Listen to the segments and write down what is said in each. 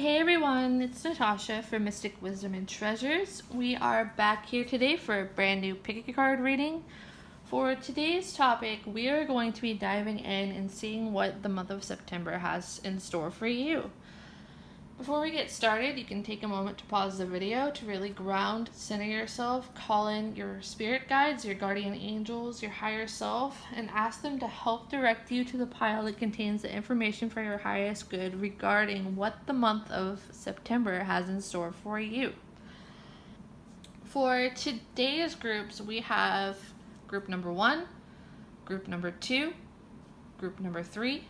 Hey everyone, it's Natasha for Mystic Wisdom and Treasures. We are back here today for a brand new pick a card reading. For today's topic, we are going to be diving in and seeing what the month of September has in store for you. Before we get started, you can take a moment to pause the video to really ground, center yourself, call in your spirit guides, your guardian angels, your higher self, and ask them to help direct you to the pile that contains the information for your highest good regarding what the month of September has in store for you. For today's groups, we have group number 1, group number 2, group number 3,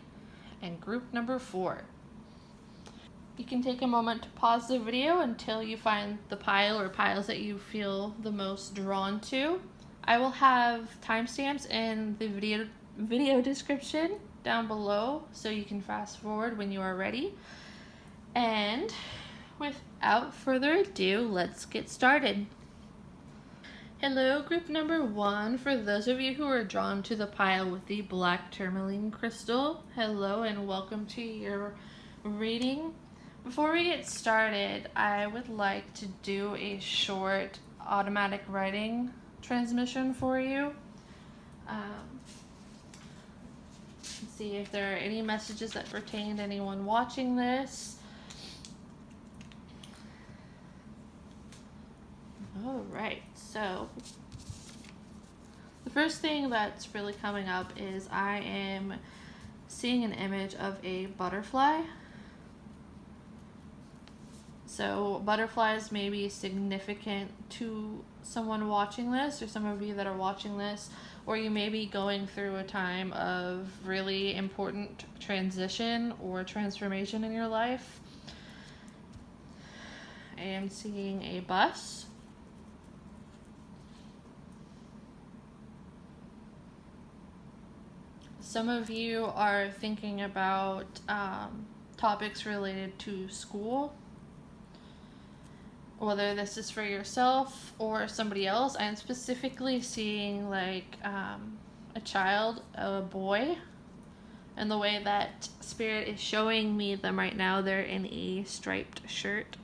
and group number 4. You can take a moment to pause the video until you find the pile or piles that you feel the most drawn to. I will have timestamps in the video description down below so you can fast forward when you are ready. And without further ado, let's get started. Hello, group number 1. For those of you who are drawn to the pile with the black tourmaline crystal, hello and welcome to your reading. Before we get started, I would like to do a short automatic writing transmission for you. See if there are any messages that pertain to anyone watching this. Alright, so the first thing that's really coming up is I am seeing an image of a butterfly. So butterflies may be significant to someone watching this, or some of you that are watching this, or you may be going through a time of really important transition or transformation in your life. I am seeing a bus. Some of you are thinking about topics related to school. Whether this is for yourself or somebody else, I'm specifically seeing like a child, a boy, and the way that Spirit is showing me them right now, they're in a striped shirt.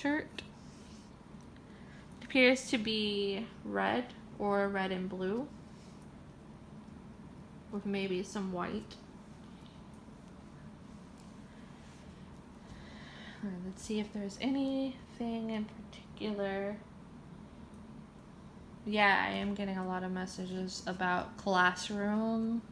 It appears to be red or red and blue with maybe some white. Let's see if there's anything in particular. Yeah, I am getting a lot of messages about classroom.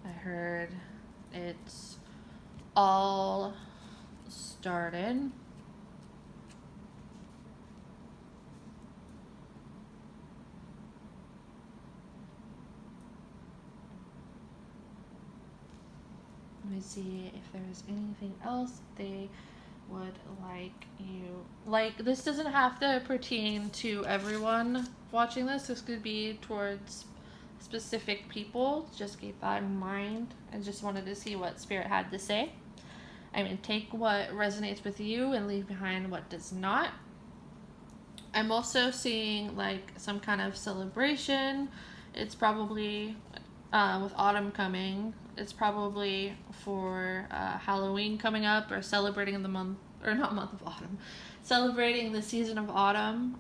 I heard it's all started. Let me see if there's anything else they would like you. Like, this doesn't have to pertain to everyone watching this. This could be towards specific people. Just keep that in mind. I just wanted to see what Spirit had to say. I mean, take what resonates with you and leave behind what does not. I'm also seeing like some kind of celebration. It's probably with autumn coming. It's probably for Halloween coming up, or celebrating the month, or not month of autumn, celebrating the season of autumn.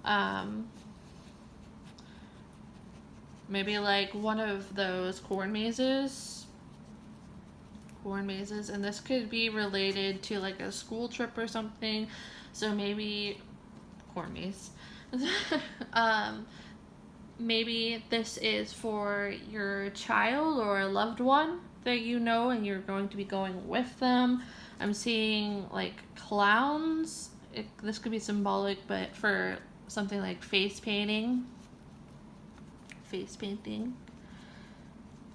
Maybe like one of those corn mazes, and this could be related to like a school trip or something. So maybe corn maze. Maybe this is for your child or a loved one that you know and you're going to be going with them. I'm seeing like clowns. This could be symbolic, but for something like face painting.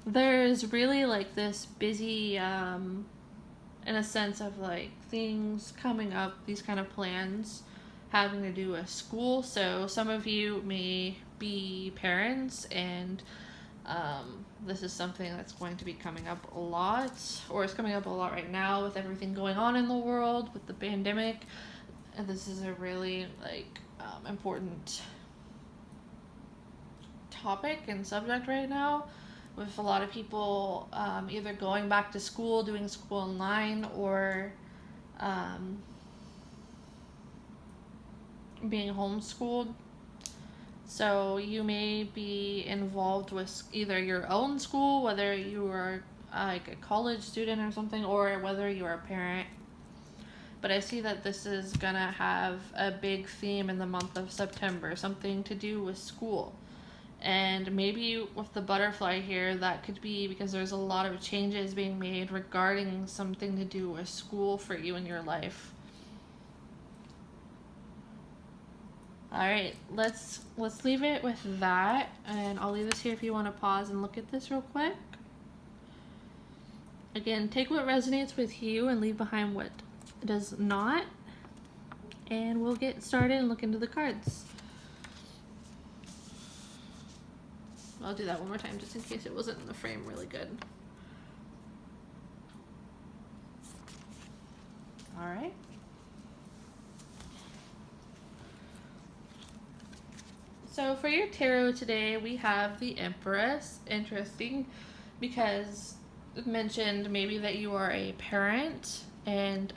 There's really like this busy, in a sense of like things coming up, these kind of plans having to do with school. So some of you may be parents, and this is something that's going to be coming up a lot, or is coming up a lot right now with everything going on in the world with the pandemic. and this is a really important topic and subject right now, with a lot of people either going back to school, doing school online, or being homeschooled. So you may be involved with either your own school, whether you are like a college student or something, or whether you're a parent. But I see that this is gonna have a big theme in the month of September, something to do with school. And maybe with the butterfly here, that could be because there's a lot of changes being made regarding something to do with school for you in your life. All right, let's leave it with that, and I'll leave this here if you want to pause and look at this real quick. Again, take what resonates with you and leave behind what does not, and we'll get started and look into the cards. I'll do that one more time just in case it wasn't in the frame really good. All right. So for your tarot today, we have the Empress. Interesting, because it mentioned maybe that you are a parent, and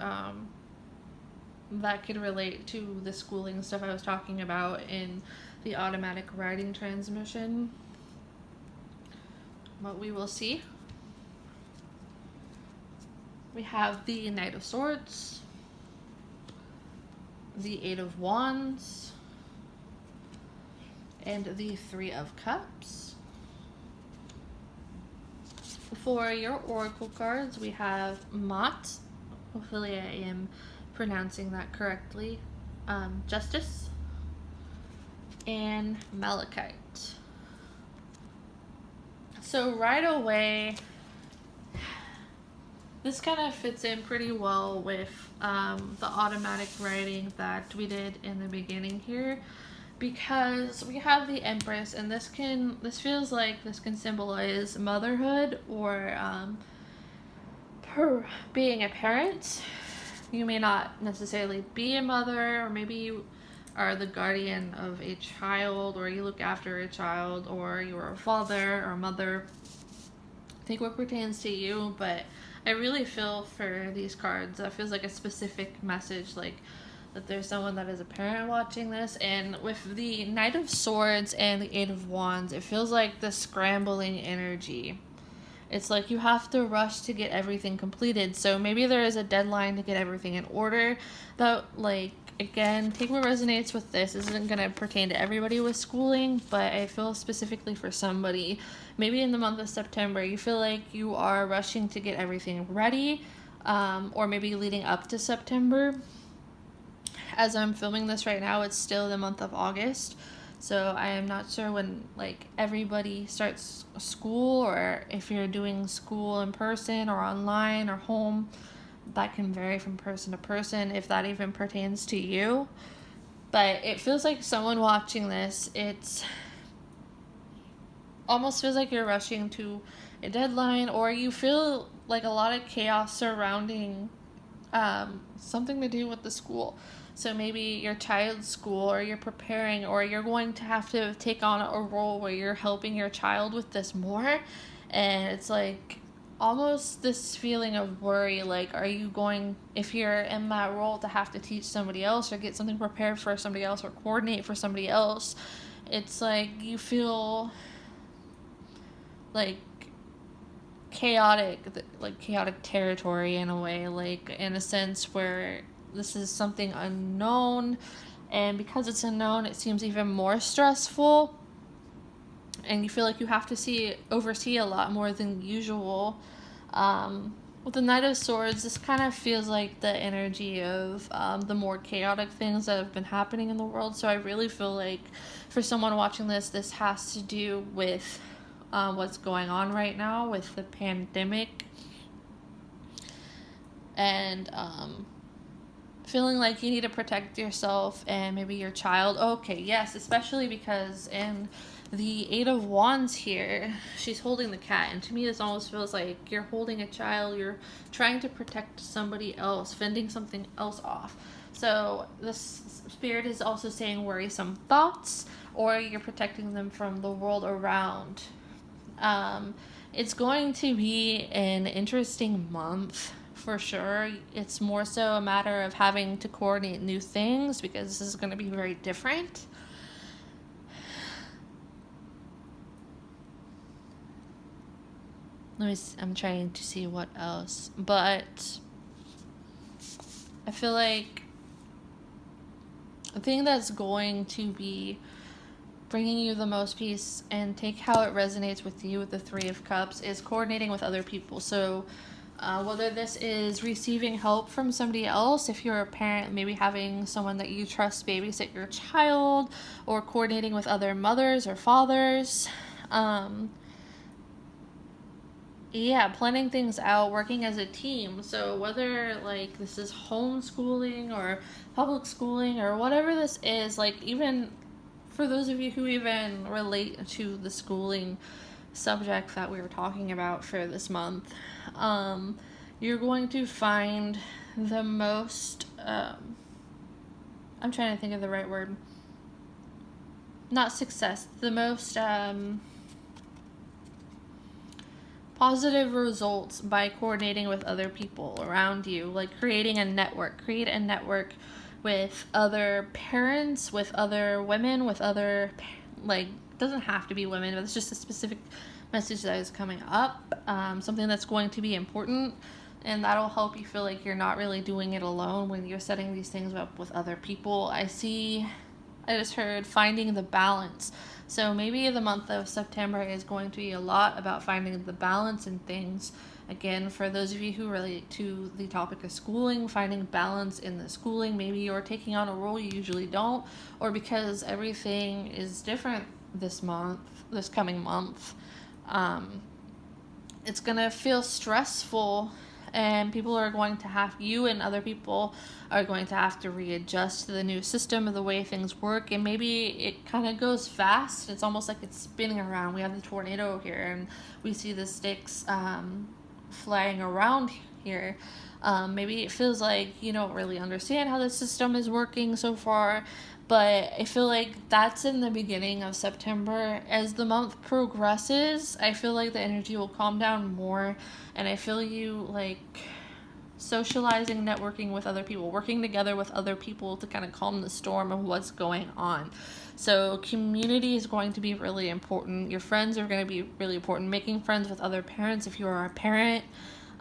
that could relate to the schooling stuff I was talking about in the automatic writing transmission. But we will see. We have the Knight of Swords, the Eight of Wands, and the Three of Cups. For your oracle cards, we have Mott, hopefully I am pronouncing that correctly, Justice, and Malachite. So right away, this kind of fits in pretty well with the automatic writing that we did in the beginning here, because we have the Empress, and this feels like this can symbolize motherhood, or being a parent. You may not necessarily be a mother, or maybe you are the guardian of a child, or you look after a child, or you're a father or mother. Take what pertains to you, but I really feel for these cards that feels like a specific message, like that there's someone that is a parent watching this. And with the Knight of Swords and the Eight of Wands, it feels like the scrambling energy. It's like you have to rush to get everything completed. So maybe there is a deadline to get everything in order. That, like, again, take what resonates with this. This isn't going to pertain to everybody with schooling, but I feel specifically for somebody. Maybe in the month of September, you feel like you are rushing to get everything ready, or maybe leading up to September. As I'm filming this right now, it's still the month of August. So I am not sure when everybody starts school, or if you're doing school in person or online or home. That can vary from person to person, if that even pertains to you. But it feels like someone watching this, it's almost feels like you're rushing to a deadline, or you feel like a lot of chaos surrounding something to do with the school. So maybe your child's school, or you're preparing, or you're going to have to take on a role where you're helping your child with this more. And it's like almost this feeling of worry, like, are you going, if you're in that role, to have to teach somebody else, or get something prepared for somebody else, or coordinate for somebody else. It's like you feel like chaotic territory in a way, like in a sense where this is something unknown, and because it's unknown, it seems even more stressful, and you feel like you have to oversee a lot more than usual. With the Knight of Swords, this kind of feels like the energy of the more chaotic things that have been happening in the world. So I really feel like for someone watching this, this has to do with what's going on right now with the pandemic, and feeling like you need to protect yourself and maybe your child. Okay, yes, especially because in the Eight of Wands here, she's holding the cat, and to me this almost feels like you're holding a child, you're trying to protect somebody else, fending something else off. So this spirit is also saying worrisome thoughts, or you're protecting them from the world around. It's going to be an interesting month for sure. It's more so a matter of having to coordinate new things because this is going to be very different. I'm trying to see what else, but I feel like the thing that's going to be bringing you the most peace, and take how it resonates with you with the Three of Cups, is coordinating with other people. So whether this is receiving help from somebody else, if you're a parent, maybe having someone that you trust babysit your child, or coordinating with other mothers or fathers. Planning things out, working as a team. So whether like this is homeschooling or public schooling or whatever this is, like even for those of you who even relate to the schooling subject that we were talking about for this month, you're going to find the most, I'm trying to think of the right word, not success, the most, positive results by coordinating with other people around you, like create a network with other parents, with other women, with other, like, doesn't have to be women, but it's just a specific message that is coming up, something that's going to be important, and that'll help you feel like you're not really doing it alone when you're setting these things up with other people. I just heard finding the balance. So maybe the month of September is going to be a lot about finding the balance in things. Again, for those of you who relate to the topic of schooling, finding balance in the schooling. Maybe you're taking on a role you usually don't, or because everything is different this coming month. It's going to feel stressful, and you and other people are going to have to readjust to the new system of the way things work, and maybe it kind of goes fast. It's almost like it's spinning around. We have the tornado here, and we see the sticks flying around here. Maybe it feels like you don't really understand how the system is working so far, but I feel like that's in the beginning of September. As the month progresses, I feel like the energy will calm down more, and I feel you like socializing, networking with other people, working together with other people to kind of calm the storm of what's going on. So community is going to be really important. Your friends are going to be really important. Making friends with other parents if you are a parent.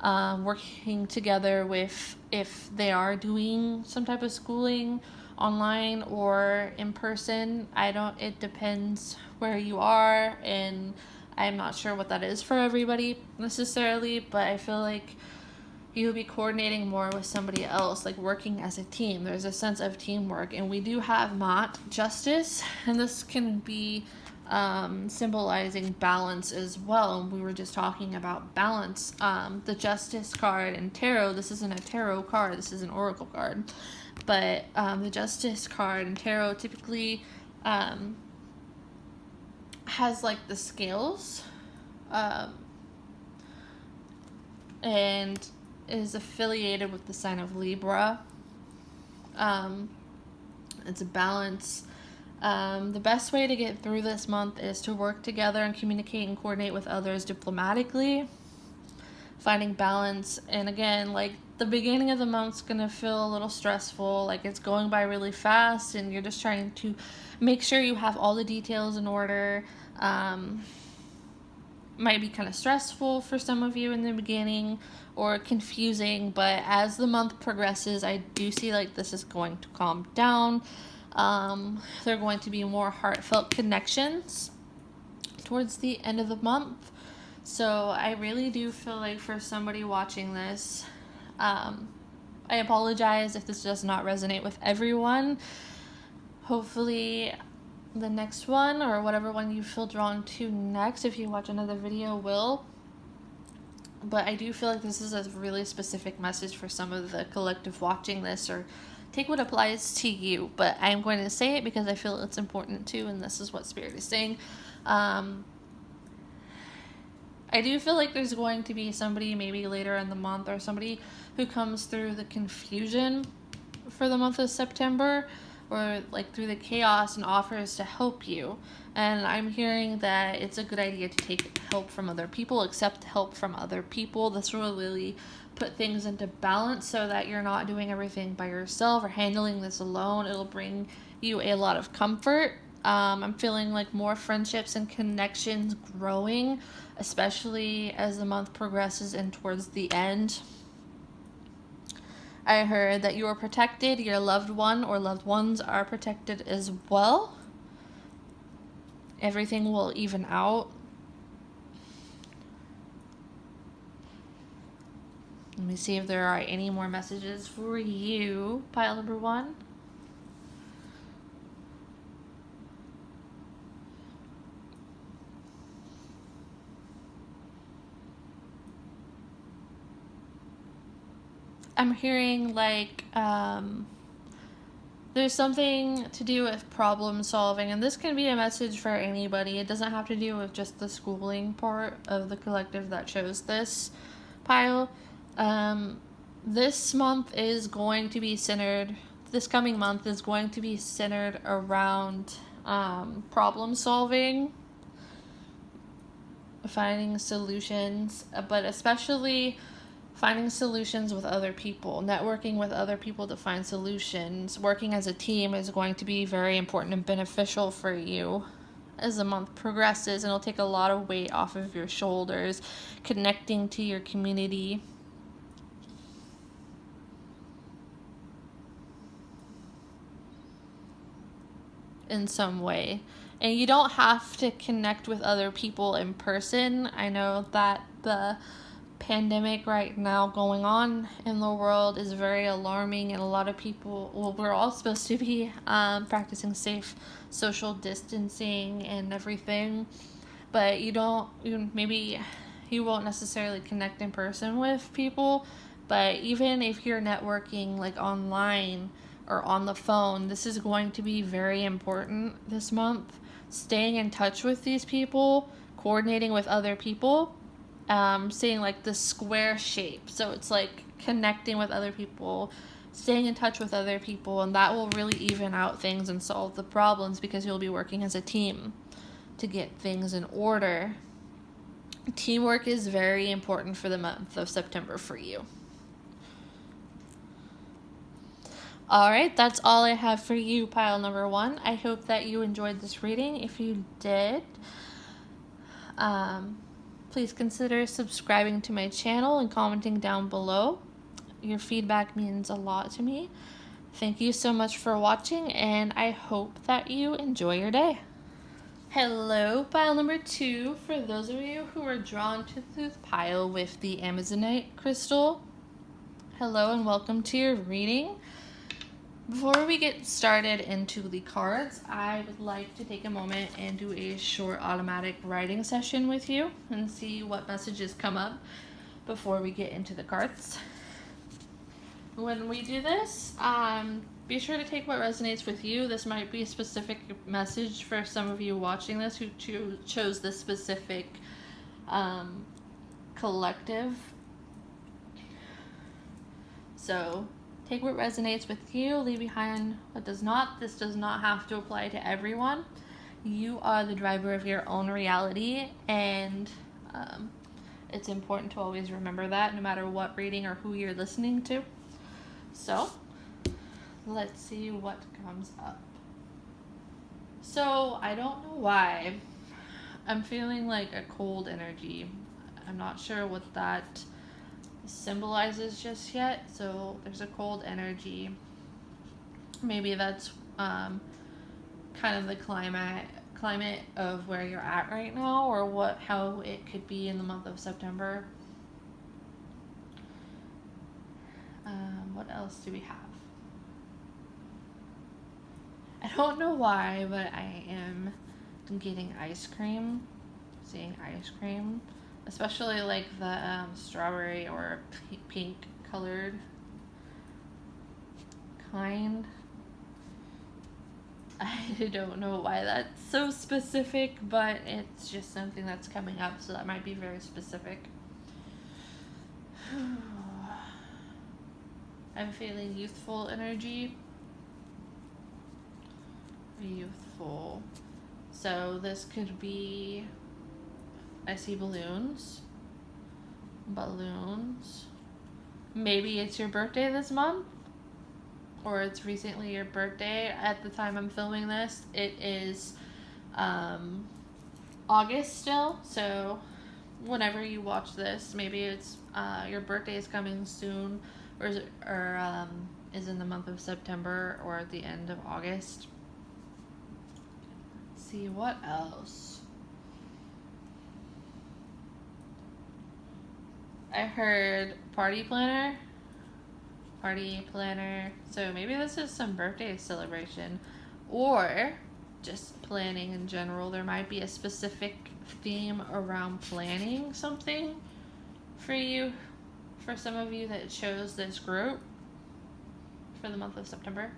Working together with, if they are doing some type of schooling online or in person. It depends where you are, and I'm not sure what that is for everybody necessarily, but I feel like you'll be coordinating more with somebody else, like working as a team. There's a sense of teamwork, and we do have justice, and this can be symbolizing balance as well. And we were just talking about balance. The Justice card in tarot, this isn't a tarot card, this is an oracle card, but the Justice card in tarot typically has like the scales, and is affiliated with the sign of Libra. It's a balance. The best way to get through this month is to work together and communicate and coordinate with others diplomatically, finding balance. And again, like, the beginning of the month's gonna feel a little stressful, like it's going by really fast, and you're just trying to make sure you have all the details in order. Might be kind of stressful for some of you in the beginning, or confusing, but as the month progresses, I do see like this is going to calm down. There are going to be more heartfelt connections towards the end of the month. So I really do feel like for somebody watching this, I apologize if this does not resonate with everyone. Hopefully the next one, or whatever one you feel drawn to next, if you watch another video, will. But I do feel like this is a really specific message for some of the collective watching this, or take what applies to you. But I'm going to say it because I feel it's important too, and this is what Spirit is saying. I do feel like there's going to be somebody maybe later in the month, or somebody who comes through the confusion for the month of September, or like through the chaos, and offers to help you. And I'm hearing that it's a good idea to take help from other people, accept help from other people. This will really put things into balance so that you're not doing everything by yourself or handling this alone. It'll bring you a lot of comfort. I'm feeling like more friendships and connections growing, especially as the month progresses and towards the end. I heard that you are protected, your loved one or loved ones are protected as well. Everything will even out. Let me see if there are any more messages for you, pile number 1. I'm hearing like there's something to do with problem solving, and this can be a message for anybody. It doesn't have to do with just the schooling part of the collective that chose this pile. This month is going to be centered, this coming month is going to be centered around problem solving, finding solutions, but especially finding solutions with other people, networking with other people to find solutions. Working as a team is going to be very important and beneficial for you as the month progresses, and it'll take a lot of weight off of your shoulders, connecting to your community. In some way. And you don't have to connect with other people in person. I know that the pandemic right now going on in the world is very alarming, and a lot of people, well, we're all supposed to be practicing safe social distancing and everything, but maybe you won't necessarily connect in person with people, but even if you're networking like online or on the phone, this is going to be very important this month. Staying in touch with these people, coordinating with other people, seeing like the square shape. So it's like connecting with other people, staying in touch with other people, and that will really even out things and solve the problems because you'll be working as a team to get things in order. Teamwork is very important for the month of September for you. Alright, that's all I have for you, pile number 1. I hope that you enjoyed this reading. If you did, please consider subscribing to my channel and commenting down below. Your feedback means a lot to me. Thank you so much for watching, and I hope that you enjoy your day. Hello, pile number 2. For those of you who are drawn to the pile with the Amazonite crystal, hello and welcome to your reading. Before we get started into the cards, I would like to take a moment and do a short automatic writing session with you and see what messages come up before we get into the cards. When we do this, be sure to take what resonates with you. This might be a specific message for some of you watching this who chose this specific collective. So take what resonates with you, leave behind what does not. This does not have to apply to everyone. You are the driver of your own reality, and it's important to always remember that no matter what reading or who you're listening to. So, let's see what comes up. So, I don't know why I'm feeling like a cold energy. I'm not sure what that symbolizes just yet. So there's a cold energy. Maybe that's kind of the climate of where you're at right now, or how it could be in the month of September. What else do we have? I don't know why, but I am getting ice cream. Seeing ice cream. Especially like the strawberry or pink colored kind. I don't know why that's so specific, but it's just something that's coming up, so that might be very specific. I'm feeling youthful energy. Youthful. So this could be, I see balloons. Balloons. Maybe it's your birthday this month, or it's recently your birthday. At the time I'm filming this, it is August still, so whenever you watch this, maybe it's your birthday is coming soon, or is in the month of September or at the end of August. Let's see what else. I heard party planner. Party planner. So maybe this is some birthday celebration, or just planning in general. There might be a specific theme around planning something for you, for some of you that chose this group for the month of September.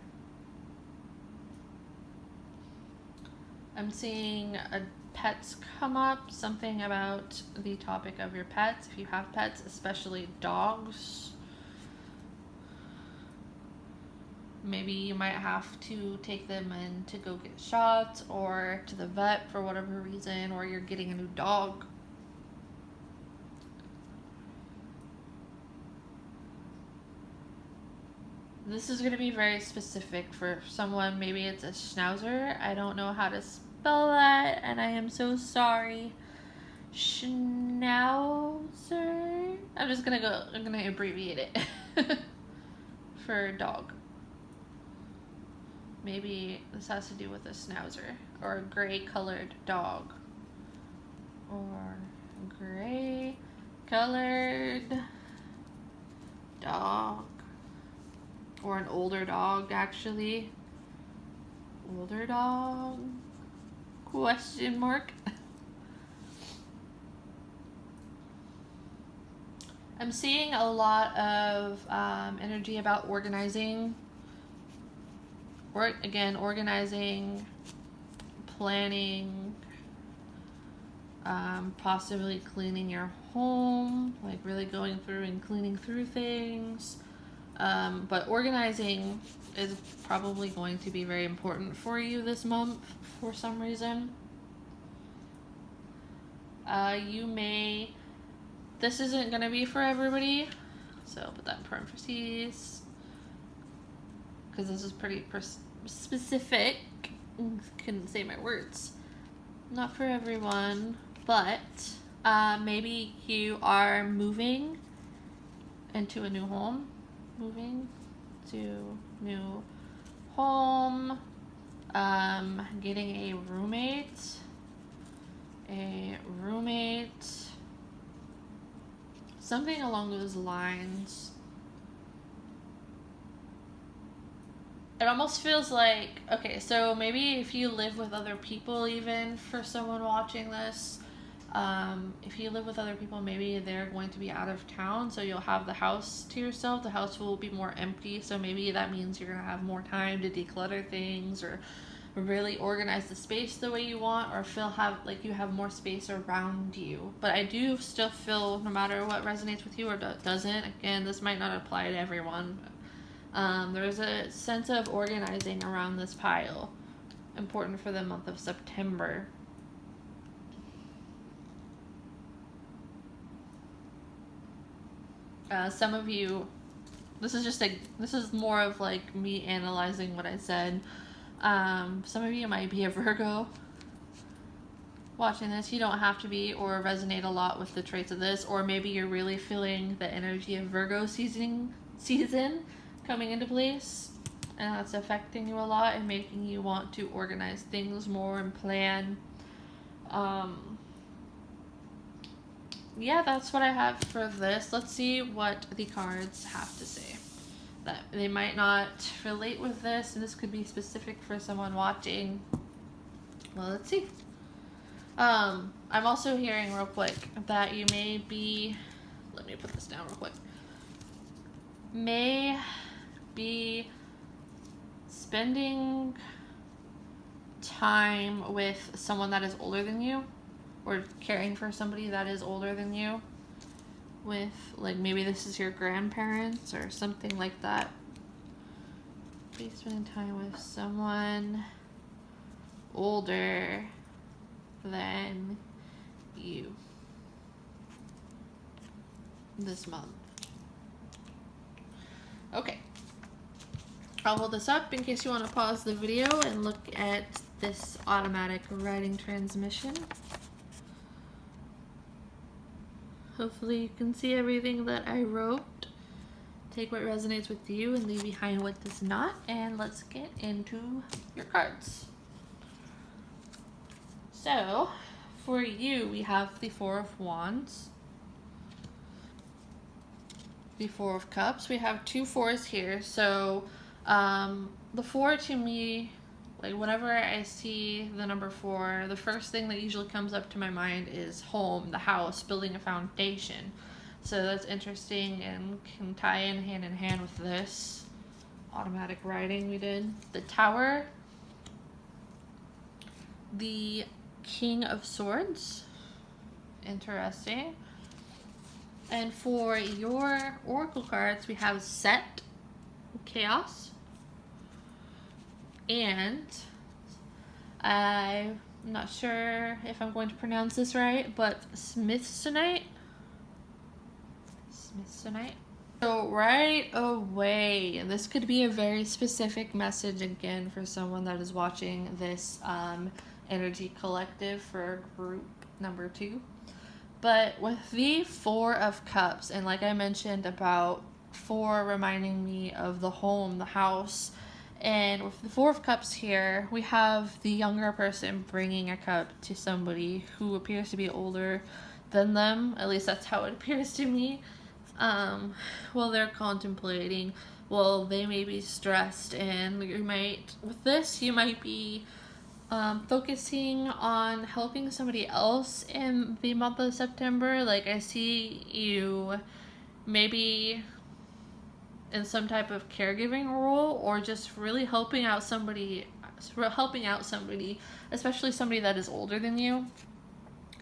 I'm seeing pets come up, something about the topic of your pets. If you have pets, especially dogs, maybe you might have to take them in to go get shots or to the vet for whatever reason, or you're getting a new dog. This is going to be very specific for someone. Maybe it's a schnauzer. I don't know how to spell that, and I am so sorry. Schnauzer? I'm going to abbreviate it for dog. Maybe this has to do with a schnauzer or a gray colored dog, or gray colored dog, or an older dog, actually. Older dog? Question mark. I'm seeing a lot of energy about organizing. Organizing, planning, possibly cleaning your home, like really going through and cleaning through things. But organizing is probably going to be very important for you this month for some reason. This isn't going to be for everybody, so I'll put that in parentheses, because this is pretty specific. Couldn't say my words. Not for everyone, but maybe you are moving into a new home. Moving to new home. Getting a roommate. Something along those lines. It almost feels like, okay, so maybe if you live with other people, even for someone watching this, if you live with other people, maybe they're going to be out of town, so you'll have the house to yourself. The house will be more empty, so maybe that means you're going to have more time to declutter things, or really organize the space the way you want, or you have more space around you. But I do still feel, no matter what resonates with you or doesn't, again, this might not apply to everyone, there's a sense of organizing around this pile, important for the month of September. Some of you, this is more of like me analyzing what I said. Some of you might be a Virgo watching this. You don't have to be or resonate a lot with the traits of this, or maybe you're really feeling the energy of Virgo season coming into place, and that's affecting you a lot and making you want to organize things more and plan. Yeah, that's what I have for this. Let's see what the cards have to say. That they might not relate with this, and this could be specific for someone watching. Well, let's see. I'm also hearing real quick that you may be, let me put this down real quick, may be spending time with someone that is older than you, or caring for somebody that is older than you. with, like, maybe this is your grandparents or something like that. Be spending time with someone older than you this month. Okay. I'll hold this up in case you want to pause the video and look at this automatic writing transmission. Hopefully you can see everything that I wrote. Take what resonates with you and leave behind what does not. And let's get into your cards. So, for you, we have the Four of Wands, the Four of Cups. We have two fours here. So, the four to me, like whenever I see the number 4, the first thing that usually comes up to my mind is home, the house, building a foundation. So that's interesting and can tie in hand with this automatic writing we did. The Tower, the King of Swords, interesting. And for your oracle cards, we have Set, Chaos, and I'm not sure if I'm going to pronounce this right, but Smithsonite. So right away, and this could be a very specific message again for someone that is watching this energy collective for group number 2. But with the Four of Cups, and like I mentioned about 4 reminding me of the home, the house, and with the Four of Cups here, we have the younger person bringing a cup to somebody who appears to be older than them. At least that's how it appears to me. Well, they're contemplating. Well, they may be stressed, and you might, with this, you might be focusing on helping somebody else in the month of September. Like, I see you maybe in some type of caregiving role, or just really helping out somebody, especially somebody that is older than you.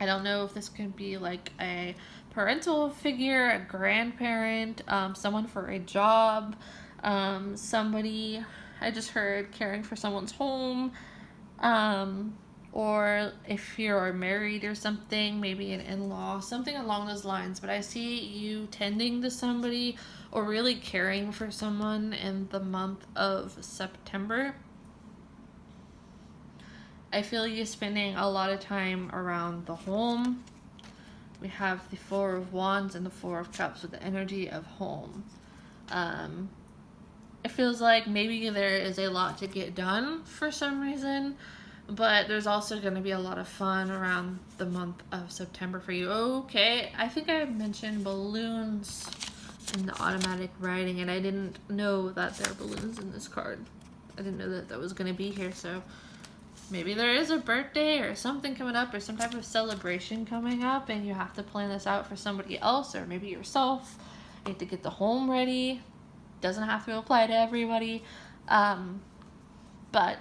I don't know if this could be like a parental figure, a grandparent, someone for a job, somebody, I just heard caring for someone's home, or if you're married or something, maybe an in-law, something along those lines. But I see you tending to somebody or really caring for someone in the month of September. I feel you spending a lot of time around the home. We have the Four of Wands and the Four of Cups with the energy of home. It feels like maybe there is a lot to get done for some reason, but there's also going to be a lot of fun around the month of September for you. Okay, I think I mentioned balloons in the automatic writing, and I didn't know that there are balloons in this card. I didn't know that that was going to be here, so maybe there is a birthday or something coming up, or some type of celebration coming up, and you have to plan this out for somebody else, or maybe yourself. You have to get the home ready. Doesn't have to apply to everybody. But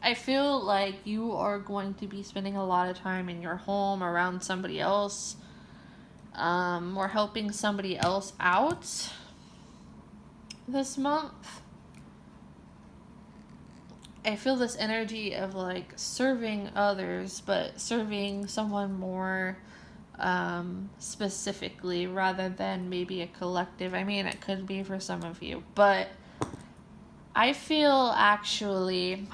I feel like you are going to be spending a lot of time in your home around somebody else, or helping somebody else out this month. I feel this energy of like serving others, but serving someone more specifically rather than maybe a collective. I mean, it could be for some of you, but I feel actually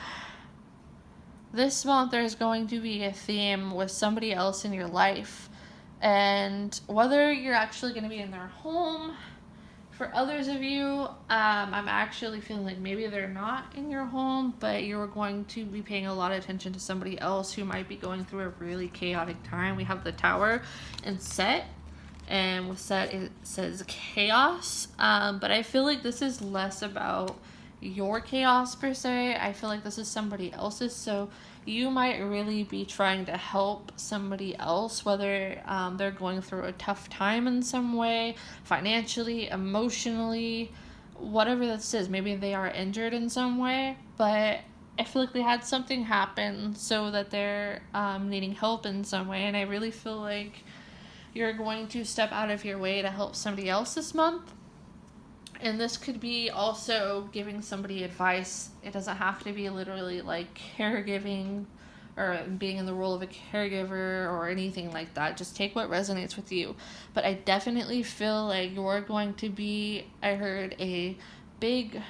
this month there's going to be a theme with somebody else in your life, and whether you're actually going to be in their home. For others of you, I'm actually feeling like maybe they're not in your home, but you're going to be paying a lot of attention to somebody else who might be going through a really chaotic time. We have the Tower and Set, and with Set it says chaos, but I feel like this is less about your chaos per se. I feel like this is somebody else's, so you might really be trying to help somebody else, whether they're going through a tough time in some way, financially, emotionally, whatever this is. Maybe they are injured in some way, but I feel like they had something happen so that they're needing help in some way, and I really feel like you're going to step out of your way to help somebody else this month. And this could be also giving somebody advice. It doesn't have to be literally like caregiving or being in the role of a caregiver or anything like that. Just take what resonates with you. But I definitely feel like you're going to be, I heard, a big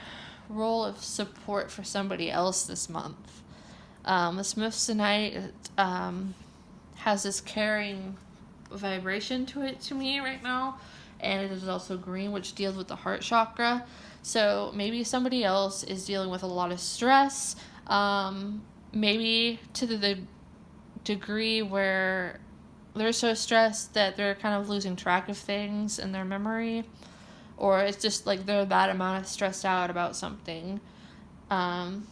role of support for somebody else this month. The Smithsonite has this caring vibration to it to me right now. And it is also green, which deals with the heart chakra. So maybe somebody else is dealing with a lot of stress, maybe to the degree where they're so stressed that they're kind of losing track of things in their memory, or it's just like they're that amount of stressed out about something, and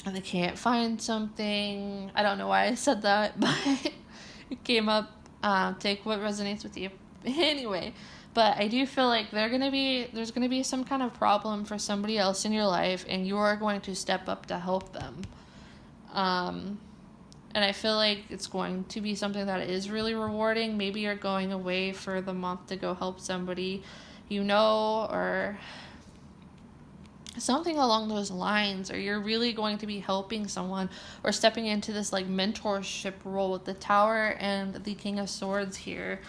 they can't find something. I don't know why I said that, but it came up. Take what resonates with you. Anyway, but I do feel like there's going to be some kind of problem for somebody else in your life, and you are going to step up to help them. And I feel like it's going to be something that is really rewarding. Maybe you're going away for the month to go help somebody you know, or something along those lines, or you're really going to be helping someone or stepping into this like mentorship role with the Tower and the King of Swords here.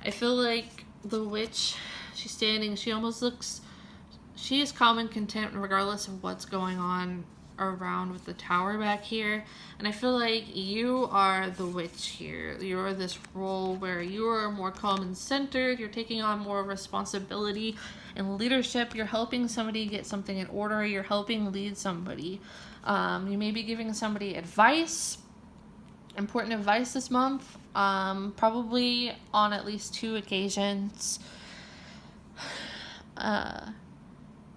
I feel like the witch, she's standing, she is calm and content regardless of what's going on around with the Tower back here. And I feel like you are the witch here. You're this role where you are more calm and centered. You're taking on more responsibility and leadership. You're helping somebody get something in order. You're helping lead somebody. You may be giving somebody advice, important advice this month, probably on at least 2 occasions.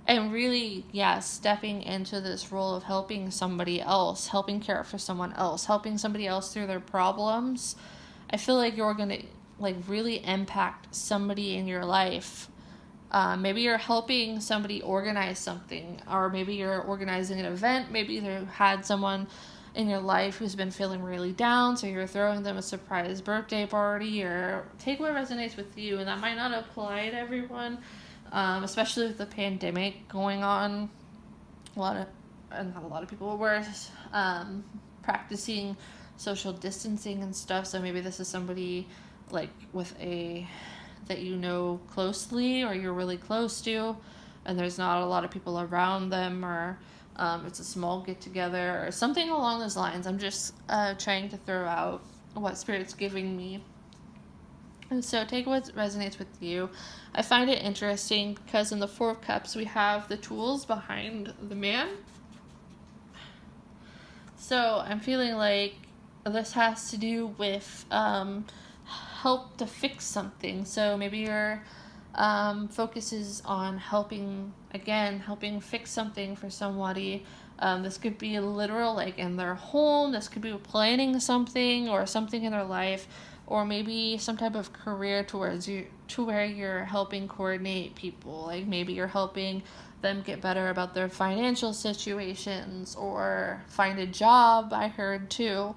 And really, stepping into this role of helping somebody else, helping care for someone else, helping somebody else through their problems. I feel like you're going to like really impact somebody in your life. Maybe you're helping somebody organize something, or maybe you're organizing an event. Maybe you had someone in your life who's been feeling really down, so you're throwing them a surprise birthday party, or take what resonates with you. And that might not apply to everyone, especially with the pandemic going on. Not a lot of people were practicing social distancing and stuff, so maybe this is somebody like with that you know closely, or you're really close to, and there's not a lot of people around them, or it's a small get-together or something along those lines. I'm just trying to throw out what Spirit's giving me. And so take what resonates with you. I find it interesting because in the 4 of Cups, we have the tools behind the man. So I'm feeling like this has to do with help to fix something. So maybe your focus is on helping fix something for somebody. This could be literal, like in their home. This could be planning something or something in their life, or maybe some type of career to where you're helping coordinate people. Like maybe you're helping them get better about their financial situations, or find a job, I heard too,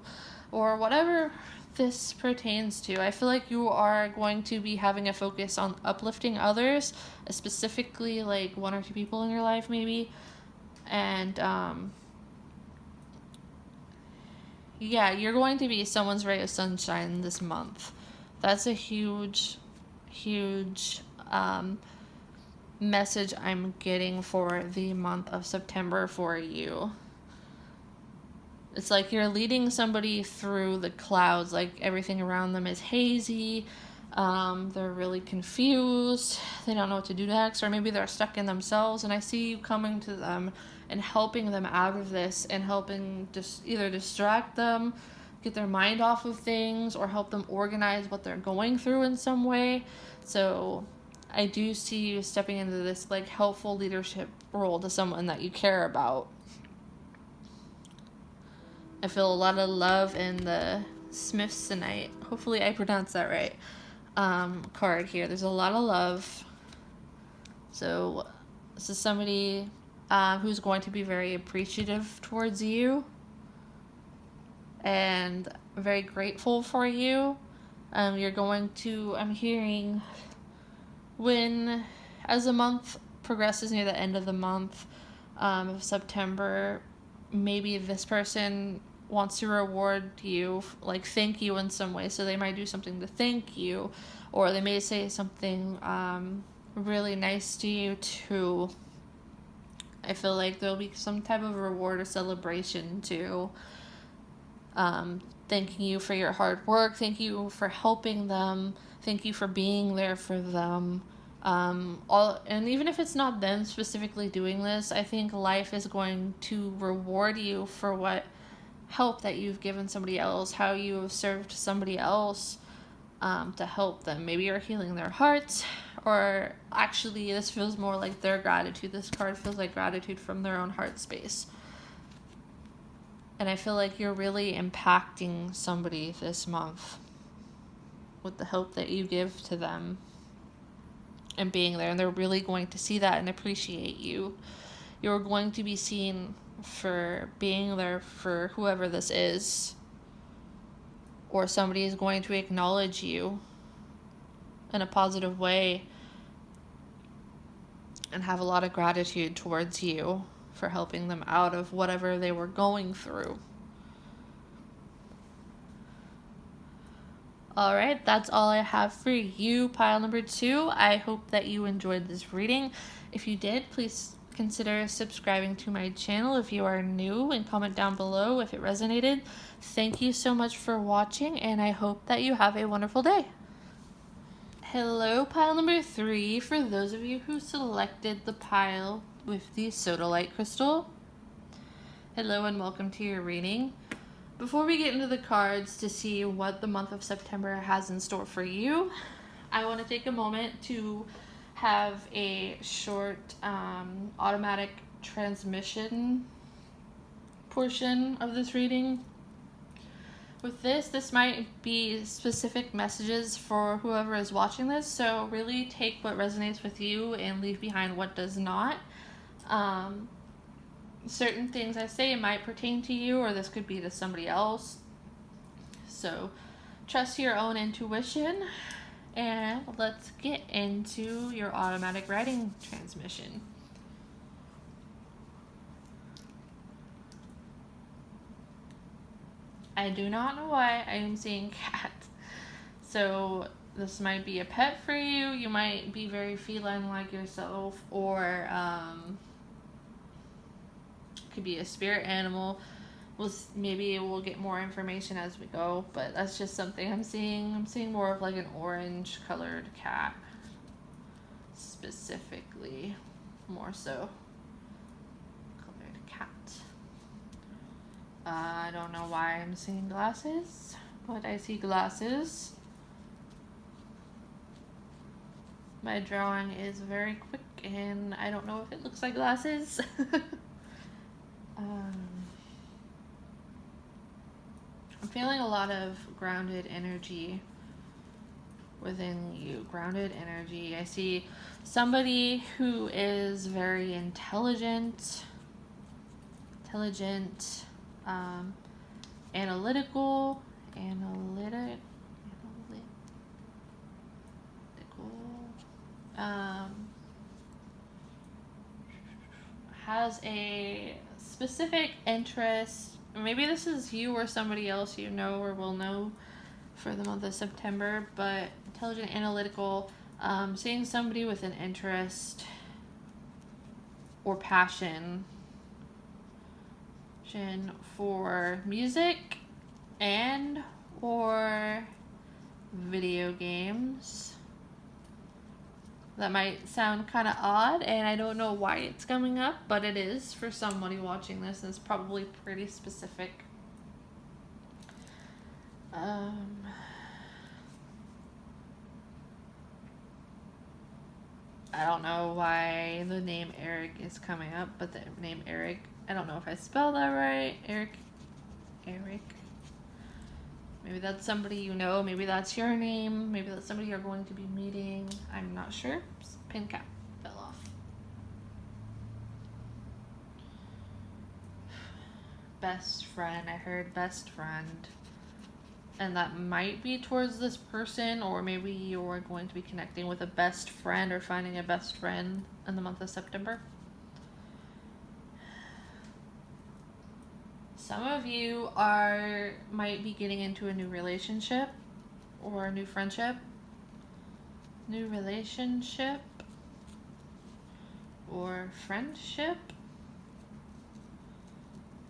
or whatever this pertains to. I feel like you are going to be having a focus on uplifting others, specifically like 1 or 2 people in your life maybe. And you're going to be someone's ray of sunshine this month. That's a huge message I'm getting for the month of September for you. It's like you're leading somebody through the clouds, like everything around them is hazy. They're really confused. They don't know what to do next, or maybe they're stuck in themselves. And I see you coming to them and helping them out of this, and helping just either distract them, get their mind off of things, or help them organize what they're going through in some way. So I do see you stepping into this like helpful leadership role to someone that you care about. I feel a lot of love in the Smithsonite. Hopefully I pronounced that right. Card here. There's a lot of love. So this is somebody who's going to be very appreciative towards you and very grateful for you. You're going to, I'm hearing, as the month progresses near the end of the month of September, maybe this person wants to reward you, like thank you in some way. So they might do something to thank you, or they may say something really nice to you too. I feel like there'll be some type of reward or celebration too. Thanking you for your hard work, thank you for helping them, thank you for being there for them. And even if it's not them specifically doing this, I think life is going to reward you for what help that you've given somebody else, how you have served somebody else to help them. Maybe you're healing their hearts, or actually this feels more like their gratitude. This card feels like gratitude from their own heart space. And I feel like you're really impacting somebody this month with the help that you give to them and being there. And they're really going to see that and appreciate you. You're going to be seen for being there for whoever this is. Or somebody is going to acknowledge you in a positive way and have a lot of gratitude towards you for helping them out of whatever they were going through. Alright, that's all I have for you, pile number 2. I hope that you enjoyed this reading. If you did, please consider subscribing to my channel if you are new, and comment down below if it resonated. Thank you so much for watching, and I hope that you have a wonderful day. Hello, pile number 3, for those of you who selected the pile with the sodalite crystal. Hello and welcome to your reading. Before we get into the cards to see what the month of September has in store for you, I want to take a moment to have a short automatic transmission portion of this reading. With this might be specific messages for whoever is watching this, so really take what resonates with you and leave behind what does not. Certain things I say might pertain to you, or this could be to somebody else. So trust your own intuition, and let's get into your automatic writing transmission. I do not know why I am seeing cat. So this might be a pet for you. You might be very feline like yourself, or could be a spirit animal. Maybe we'll get more information as we go, but that's just something I'm seeing. I'm seeing more of like an orange colored cat, specifically, more so colored cat. I don't know why I'm seeing glasses, but I see glasses. My drawing is very quick and I don't know if it looks like glasses. I'm feeling a lot of grounded energy within you. Grounded energy. I see somebody who is very intelligent, analytical, has a specific interest. Maybe this is you or somebody else you know or will know for the month of September, but intelligent, analytical, seeing somebody with an interest or passion for music and or video games. That might sound kind of odd, and I don't know why it's coming up, but it is for somebody watching this, and it's probably pretty specific. I don't know why the name Eric is coming up, but the name Eric, I don't know if I spelled that right. Eric. Maybe that's somebody you know. Maybe that's your name. Maybe that's somebody you're going to be meeting. I'm not sure. Pin cap fell off. Best friend. I heard best friend. And that might be towards this person, or maybe you're going to be connecting with a best friend or finding a best friend in the month of September. Some of you might be getting into a new relationship or a new friendship. New relationship or friendship.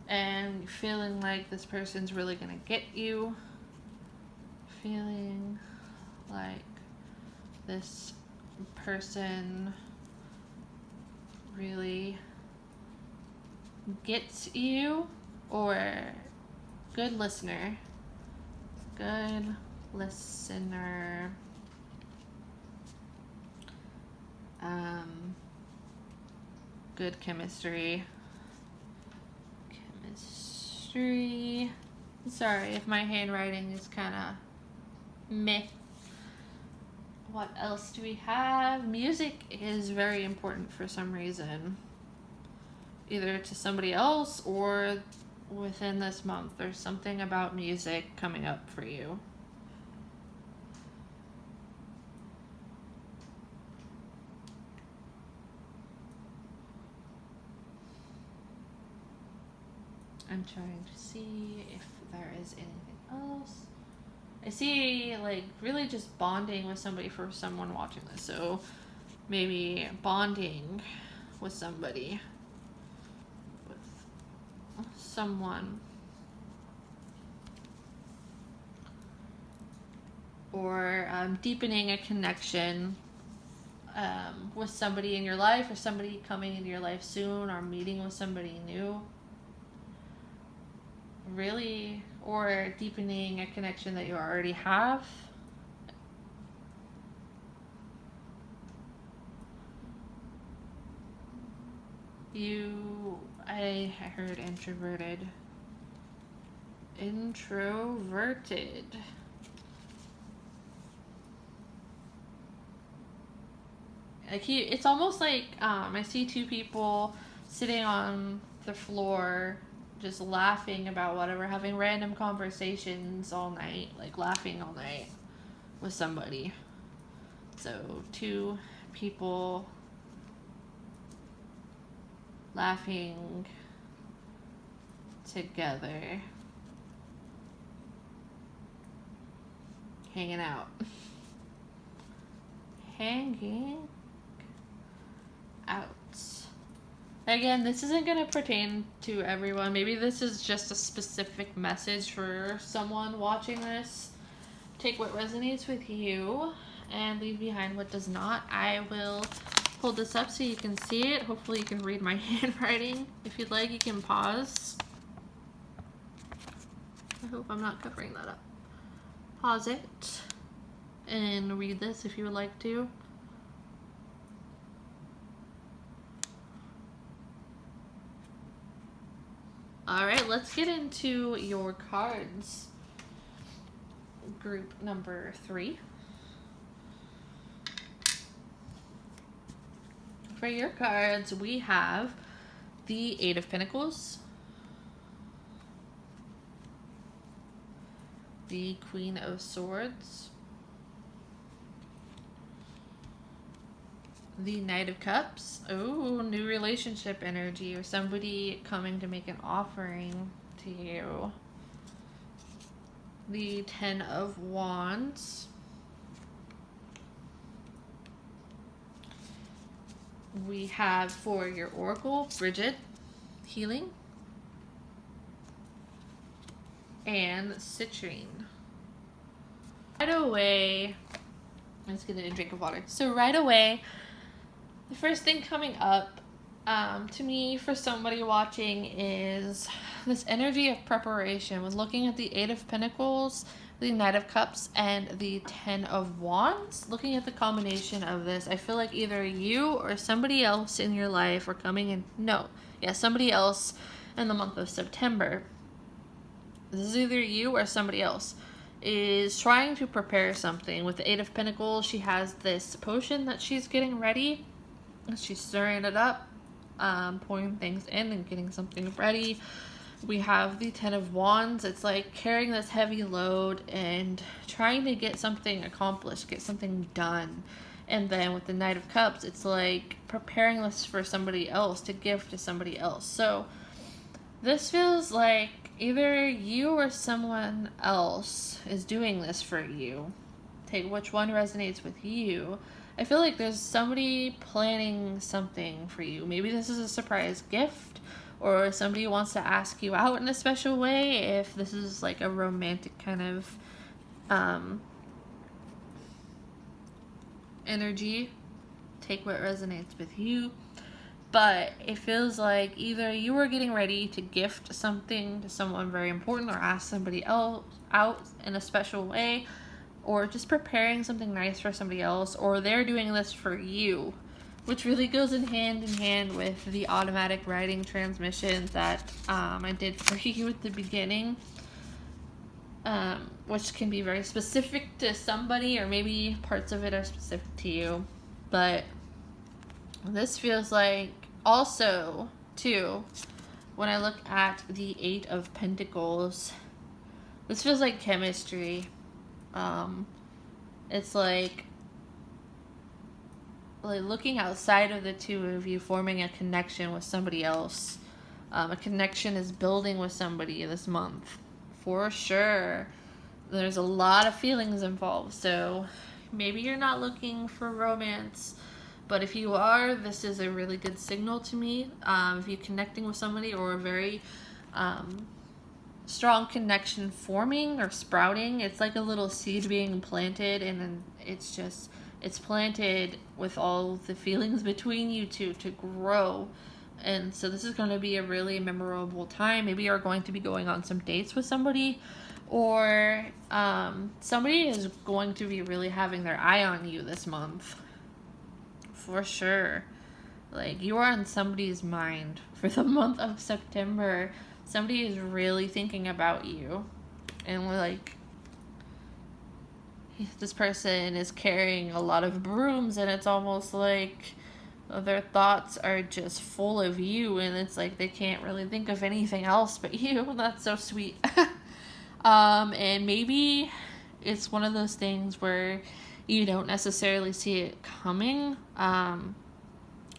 And you're feeling like this person's really going to get you. Feeling like this person really gets you, or good listener, good chemistry. Sorry if my handwriting is kind of meh. What else do we have? Music is very important for some reason. Either to somebody else or within this month. There's something about music coming up for you. I'm trying to see if there is anything else. I see, like, really just bonding with somebody for someone watching this. So maybe bonding with somebody. With someone. Or deepening a connection with somebody in your life, or somebody coming into your life soon, or meeting with somebody new. Really, or deepening a connection that you already have. I heard introverted. Like it's almost like I see two people sitting on the floor just laughing about whatever, having random conversations all night, like laughing all night with somebody. So two people laughing together, hanging out. Again, this isn't going to pertain to everyone. Maybe this is just a specific message for someone watching this. Take what resonates with you and leave behind what does not. I will hold this up so you can see it. Hopefully you can read my handwriting. If you'd like, you can pause. I hope I'm not covering that up. Pause it and read this if you would like to. Alright, let's get into your cards. Group number 3. For your cards, we have the 8 of Pentacles, the Queen of Swords, the Knight of Cups. Oh, new relationship energy, or somebody coming to make an offering to you. The 10 of Wands. We have for your Oracle, Bridget, Healing, and Citrine. Right away, I'm just gonna drink of water. So right away, the first thing coming up to me for somebody watching is this energy of preparation. With looking at the 8 of Pentacles, the Knight of Cups, and the 10 of Wands, looking at the combination of this, I feel like either you or somebody else in your life are coming in. Somebody else in the month of September. This is either you or somebody else is trying to prepare something. With the 8 of Pentacles, she has this potion that she's getting ready. She's stirring it up, pouring things in and getting something ready we have the Ten of Wands. It's like carrying this heavy load and trying to get something accomplished, get something done. And then with the Knight of Cups, it's like preparing this for somebody else, to give to somebody else. So this feels like either you or someone else is doing this for you. Take which one resonates with you. I feel like there's somebody planning something for you. Maybe this is a surprise gift, or somebody wants to ask you out in a special way. If this is like a romantic kind of energy, take what resonates with you. But it feels like either you are getting ready to gift something to someone very important, or ask somebody else out in a special way, or just preparing something nice for somebody else, or they're doing this for you, which really goes in hand with the automatic writing transmission that I did for you at the beginning, which can be very specific to somebody, or maybe parts of it are specific to you. But this feels like also, too, when I look at the Eight of Pentacles, this feels like chemistry. It's like looking outside of the two of you, forming a connection with somebody else. A connection is building with somebody this month, for sure. There's a lot of feelings involved, so maybe you're not looking for romance, but if you are, this is a really good signal to me. If you're connecting with somebody, or a very strong connection forming or sprouting, it's like a little seed being planted, and then it's planted with all the feelings between you two to grow. And so this is going to be a really memorable time. Maybe you're going to be going on some dates with somebody, or somebody is going to be really having their eye on you this month, for sure. Like, you are on somebody's mind for the month of September. Somebody is really thinking about you, and like, this person is carrying a lot of brooms, and it's almost like their thoughts are just full of you, and it's like they can't really think of anything else but you. That's so sweet. And maybe it's one of those things where you don't necessarily see it coming.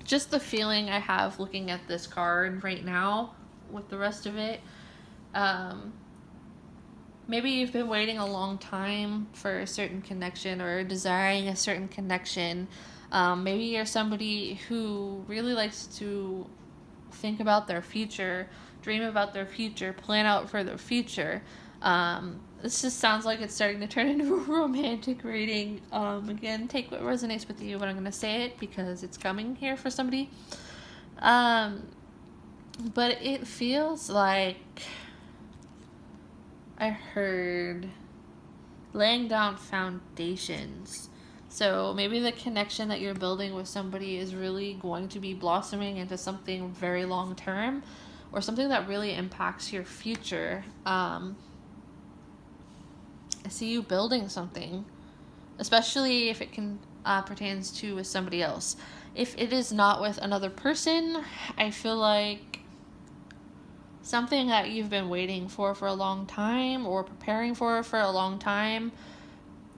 Just the feeling I have looking at this card right now with the rest of it. Maybe you've been waiting a long time for a certain connection, or desiring a certain connection. Maybe you're somebody who really likes to think about their future, dream about their future, plan out for their future. This just sounds like it's starting to turn into a romantic reading. Again, take what resonates with you, but I'm going to say it because it's coming here for somebody. But it feels like I heard laying down foundations. So maybe the connection that you're building with somebody is really going to be blossoming into something very long term, or something that really impacts your future. I see you building something, especially if it pertains to with somebody else. If it is not with another person, I feel like something that you've been waiting for a long time, or preparing for a long time,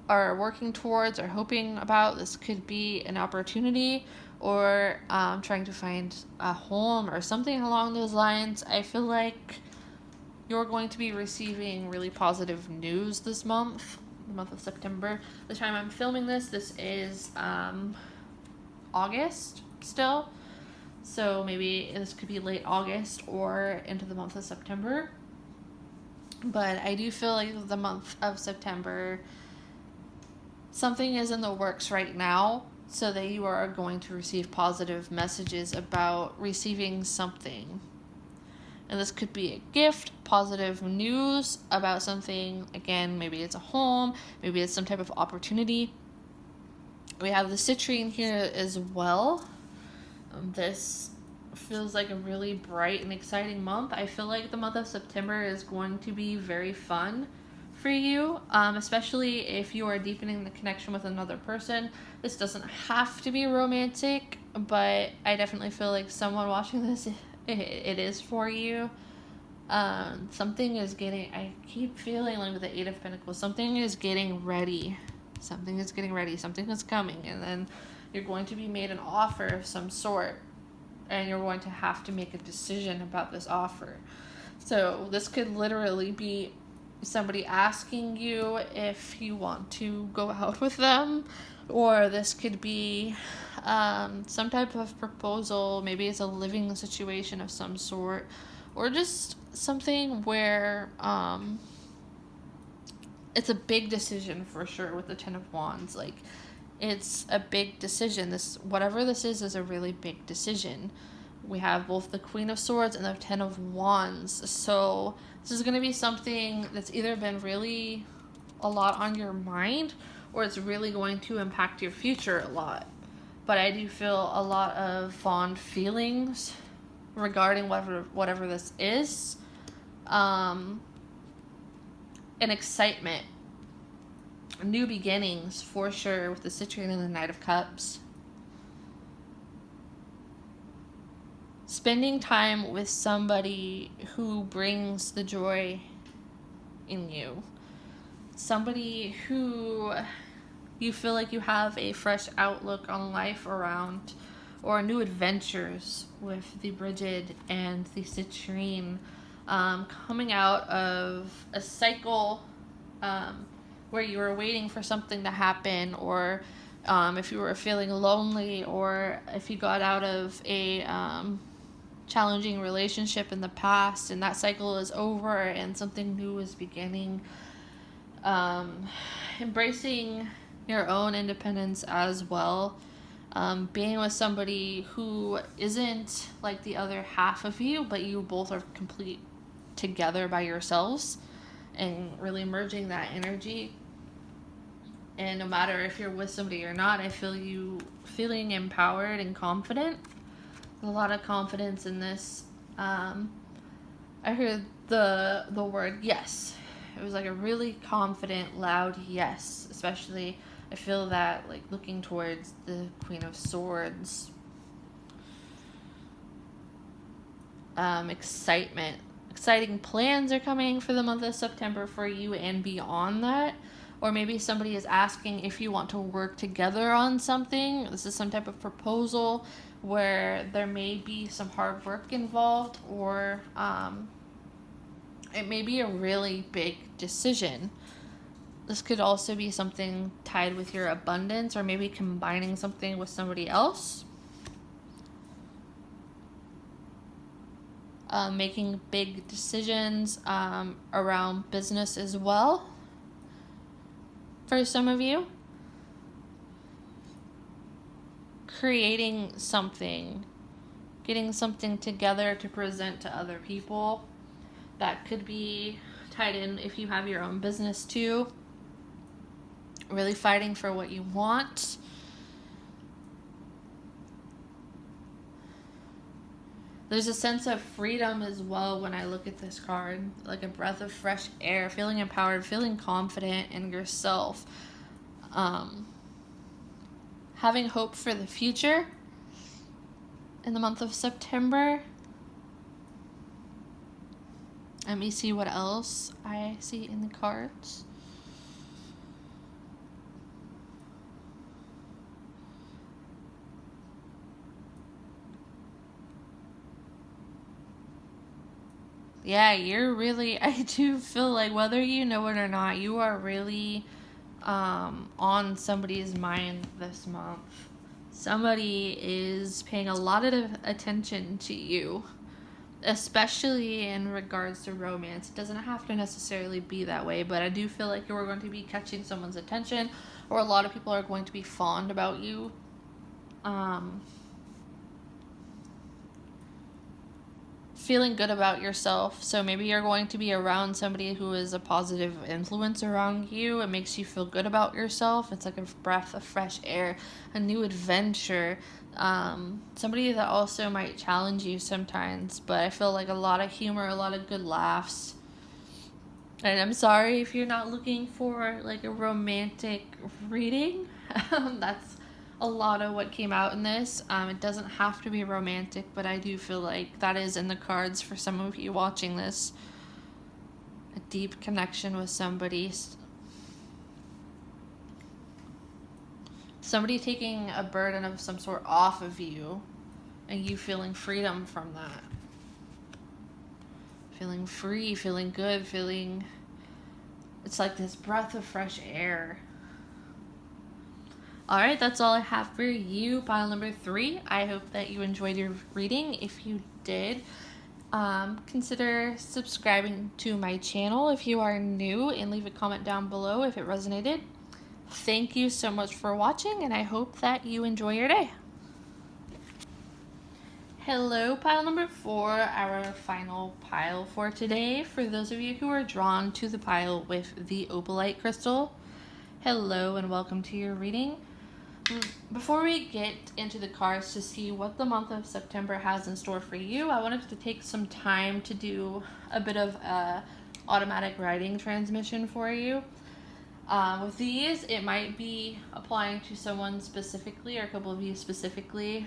or working towards, or hoping about. This could be an opportunity, or trying to find a home, or something along those lines. I feel like you're going to be receiving really positive news this month, the month of September. The time I'm filming this is August still. So maybe this could be late August or into the month of September. But I do feel like the month of September, something is in the works right now, so that you are going to receive positive messages about receiving something. And this could be a gift, positive news about something. Again, maybe it's a home, maybe it's some type of opportunity. We have the citrine here as well. This feels like a really bright and exciting month. I feel like the month of September is going to be very fun for you, especially if you are deepening the connection with another person. This doesn't have to be romantic, but I definitely feel like someone watching this, it is for you. Something is getting, I keep feeling like with the Eight of Pentacles, something is getting ready. Something is getting ready. Something is coming. And then you're going to be made an offer of some sort. And you're going to have to make a decision about this offer. So this could literally be somebody asking you if you want to go out with them, or this could be some type of proposal. Maybe it's a living situation of some sort, or just something where it's a big decision for sure with the Ten of Wands. Like, it's a big decision. This, whatever this is a really big decision. We have both the Queen of Swords and the Ten of Wands. So this is going to be something that's either been really a lot on your mind, or it's really going to impact your future a lot. But I do feel a lot of fond feelings regarding whatever this is. And excitement. New beginnings for sure with the Citrine and the Knight of Cups. Spending time with somebody who brings the joy in you. Somebody who you feel like you have a fresh outlook on life around, or new adventures with the Brigid and the Citrine. Coming out of a cycle where you were waiting for something to happen, or if you were feeling lonely, or if you got out of a challenging relationship in the past and that cycle is over and something new is beginning. Embracing your own independence as well. Being with somebody who isn't like the other half of you, but you both are complete together by yourselves, and really merging that energy. And no matter if you're with somebody or not, I feel you feeling empowered and confident. A lot of confidence in this. I heard the word yes. It was like a really confident, loud yes. Especially, I feel that like looking towards the Queen of Swords. Excitement. Exciting plans are coming for the month of September for you and beyond that. Or maybe somebody is asking if you want to work together on something. This is some type of proposal where there may be some hard work involved, or it may be a really big decision. This could also be something tied with your abundance, or maybe combining something with somebody else. Making big decisions around business as well. For some of you, creating something, getting something together to present to other people. That could be tied in if you have your own business too. Really fighting for what you want. There's a sense of freedom as well when I look at this card. Like a breath of fresh air, feeling empowered, feeling confident in yourself. Having hope for the future in the month of September. Let me see what else I see in the cards. Yeah, you're really, I do feel like whether you know it or not, you are really on somebody's mind this month. Somebody is paying a lot of attention to you, especially in regards to romance. It doesn't have to necessarily be that way, but I do feel like you're going to be catching someone's attention, or a lot of people are going to be fond about you. Feeling good about yourself. So maybe you're going to be around somebody who is a positive influence around you. It makes you feel good about yourself. It's like a breath of fresh air, a new adventure. Somebody that also might challenge you sometimes, but I feel like a lot of humor, a lot of good laughs. And I'm sorry if you're not looking for like a romantic reading. That's a lot of what came out in this. It doesn't have to be romantic, but I do feel like that is in the cards for some of you watching this. A deep connection with somebody. Somebody taking a burden of some sort off of you, and you feeling freedom from that. Feeling free, feeling good, feeling... It's like this breath of fresh air. Alright, that's all I have for you, pile number 3. I hope that you enjoyed your reading. If you did, consider subscribing to my channel if you are new, and leave a comment down below if it resonated. Thank you so much for watching, and I hope that you enjoy your day. Hello, pile number 4, our final pile for today. For those of you who are drawn to the pile with the opalite crystal, hello and welcome to your reading. Before we get into the cards to see what the month of September has in store for you, I wanted to take some time to do a bit of a automatic writing transmission for you. With these, it might be applying to someone specifically, or a couple of you specifically.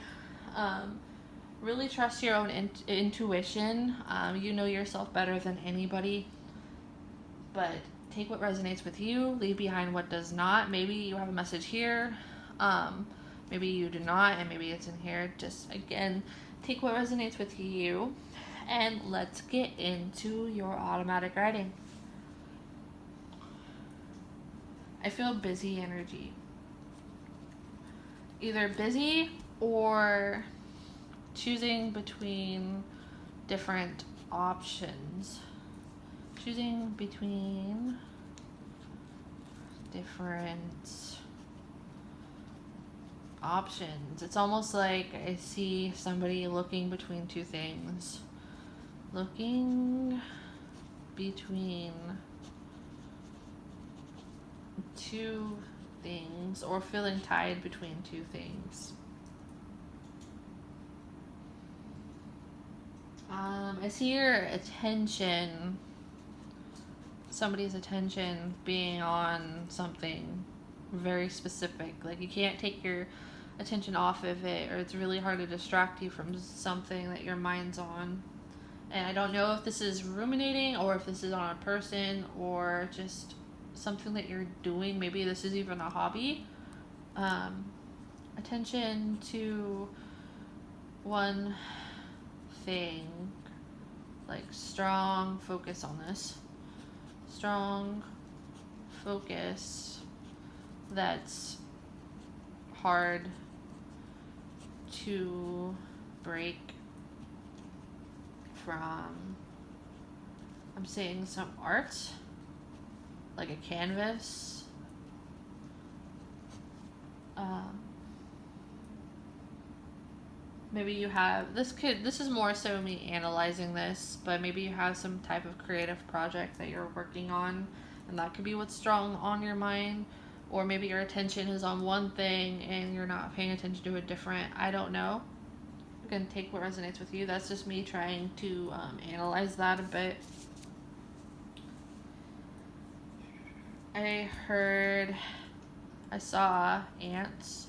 Really trust your own intuition. You know yourself better than anybody, but take what resonates with you, leave behind what does not. Maybe you have a message here, maybe you do not, and maybe it's in here. Just, again, take what resonates with you, and let's get into your automatic writing. I feel busy energy. Either busy or choosing between different options. Choosing between different options. It's almost like I see somebody looking between two things. Looking between two things, or feeling tied between two things. I see your attention, somebody's attention being on something very specific. Like, you can't take your attention off of it, or it's really hard to distract you from something that your mind's on. And I don't know if this is ruminating, or if this is on a person, or just something that you're doing. Maybe this is even a hobby. Attention to one thing, like strong focus on this. Strong focus that's hard to break from. I'm seeing some art, like a canvas. Maybe you have, this is more so me analyzing this, but maybe you have some type of creative project that you're working on, and that could be what's strong on your mind. Or maybe your attention is on one thing and you're not paying attention to a different. I don't know. You can take what resonates with you. That's just me trying to analyze that a bit. I saw ants.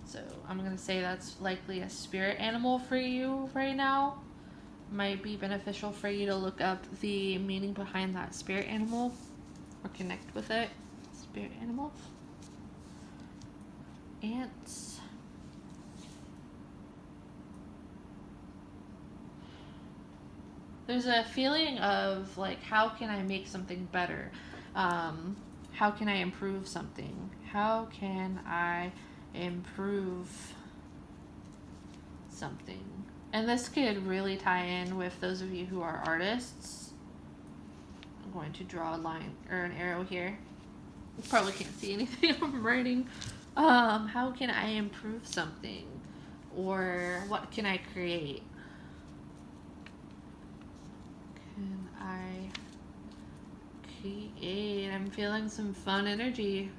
So I'm going to say that's likely a spirit animal for you right now. Might be beneficial for you to look up the meaning behind that spirit animal, or connect with it. Spirit animal. Ants. There's a feeling of like, how can I make something better? How can I improve something? How can I improve something? And this could really tie in with those of you who are artists. I'm going to draw a line or an arrow here. You probably can't see anything I'm writing. How can I improve something? Or what can I create? Can I create? I'm feeling some fun energy.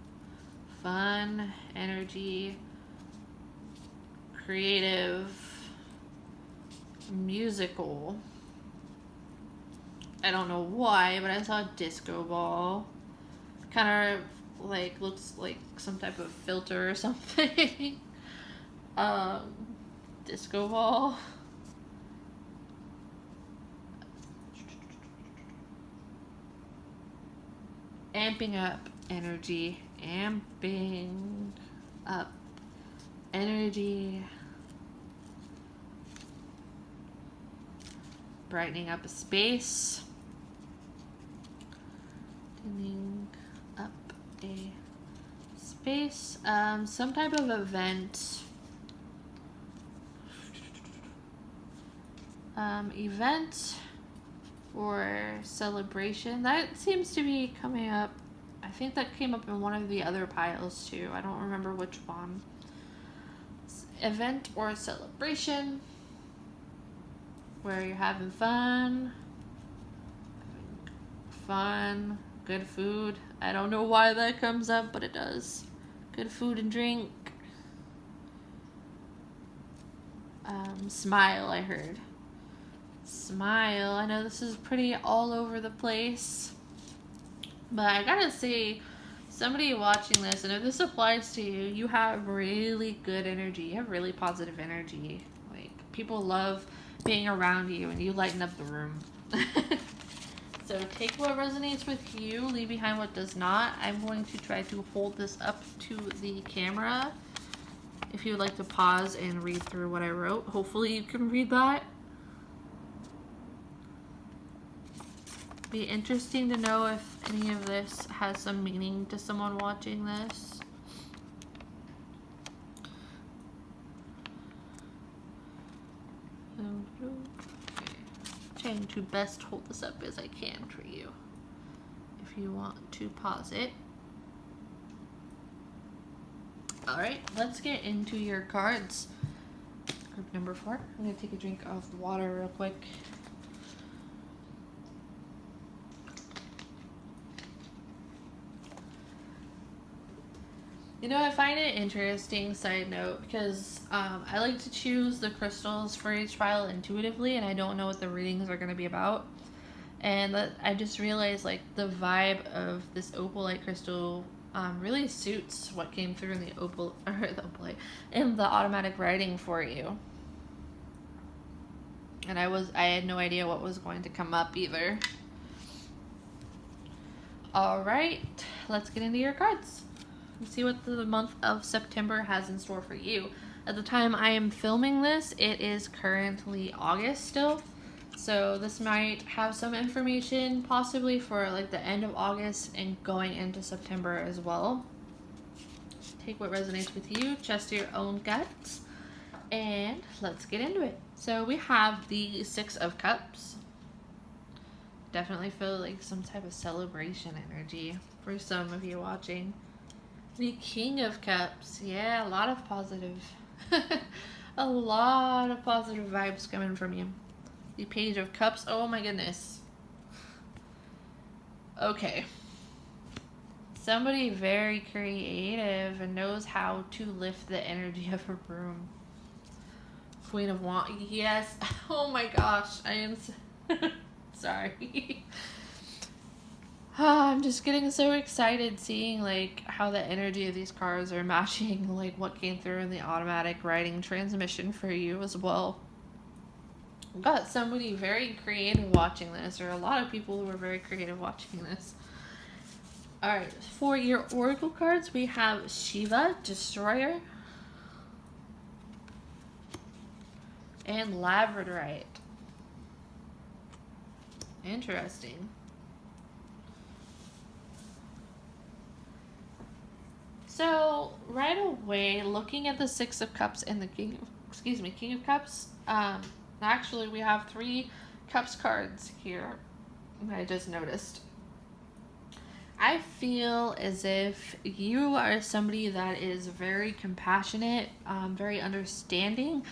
Fun energy. Creative. Musical. I don't know why, but I saw a disco ball. Kind of like looks like some type of filter or something. Disco ball. Amping up energy. Amping up energy. Brightening up a space. Dimming up a space. Some type of event. Event or celebration. That seems to be coming up. I think that came up in one of the other piles too. I don't remember which one. Event or celebration where you're having fun. Good food. I don't know why that comes up, but it does. Good food and drink. Smile, I heard. Smile. I know this is pretty all over the place, but I gotta say, somebody watching this, and if this applies to you, you have really good energy. You have really positive energy. Like, people love being around you, and you lighten up the room. So take what resonates with you, leave behind what does not. I'm going to try to hold this up to the camera. If you would like to pause and read through what I wrote, hopefully you can read that. Be interesting to know if any of this has some meaning to someone watching this. Okay. Trying to best hold this up as I can for you. If you want to pause it. Alright, let's get into your cards. Group number 4. I'm going to take a drink of water real quick. You know, I find it interesting, side note, because I like to choose the crystals for each file intuitively, and I don't know what the readings are going to be about. And I just realized, like, the vibe of this opalite crystal really suits what came through in the in the automatic writing for you. And I had no idea what was going to come up either. All right, let's get into your cards. See what the month of September has in store for you. At the time I am filming this, it is currently August still. So this might have some information possibly for like the end of August and going into September as well. Take what resonates with you, trust your own guts, and let's get into it. So we have the 6 of Cups. Definitely feel like some type of celebration energy for some of you watching. The King of Cups. Yeah, a lot of positive a lot of positive vibes coming from you. The Page of Cups. Oh my goodness. Okay. Somebody very creative and knows how to lift the energy of a room. Queen of Wands. Yes. Oh my gosh. I am sorry. I'm just getting so excited seeing like how the energy of these cards are matching like what came through in the automatic writing transmission for you as well. I've got somebody very creative watching this, or a lot of people who are very creative watching this. Alright, for your oracle cards, we have Shiva, Destroyer, and Labradorite. Interesting. So right away, looking at the 6 of Cups and the King of Cups, actually we have 3 Cups cards here, I just noticed. I feel as if you are somebody that is very compassionate, very understanding,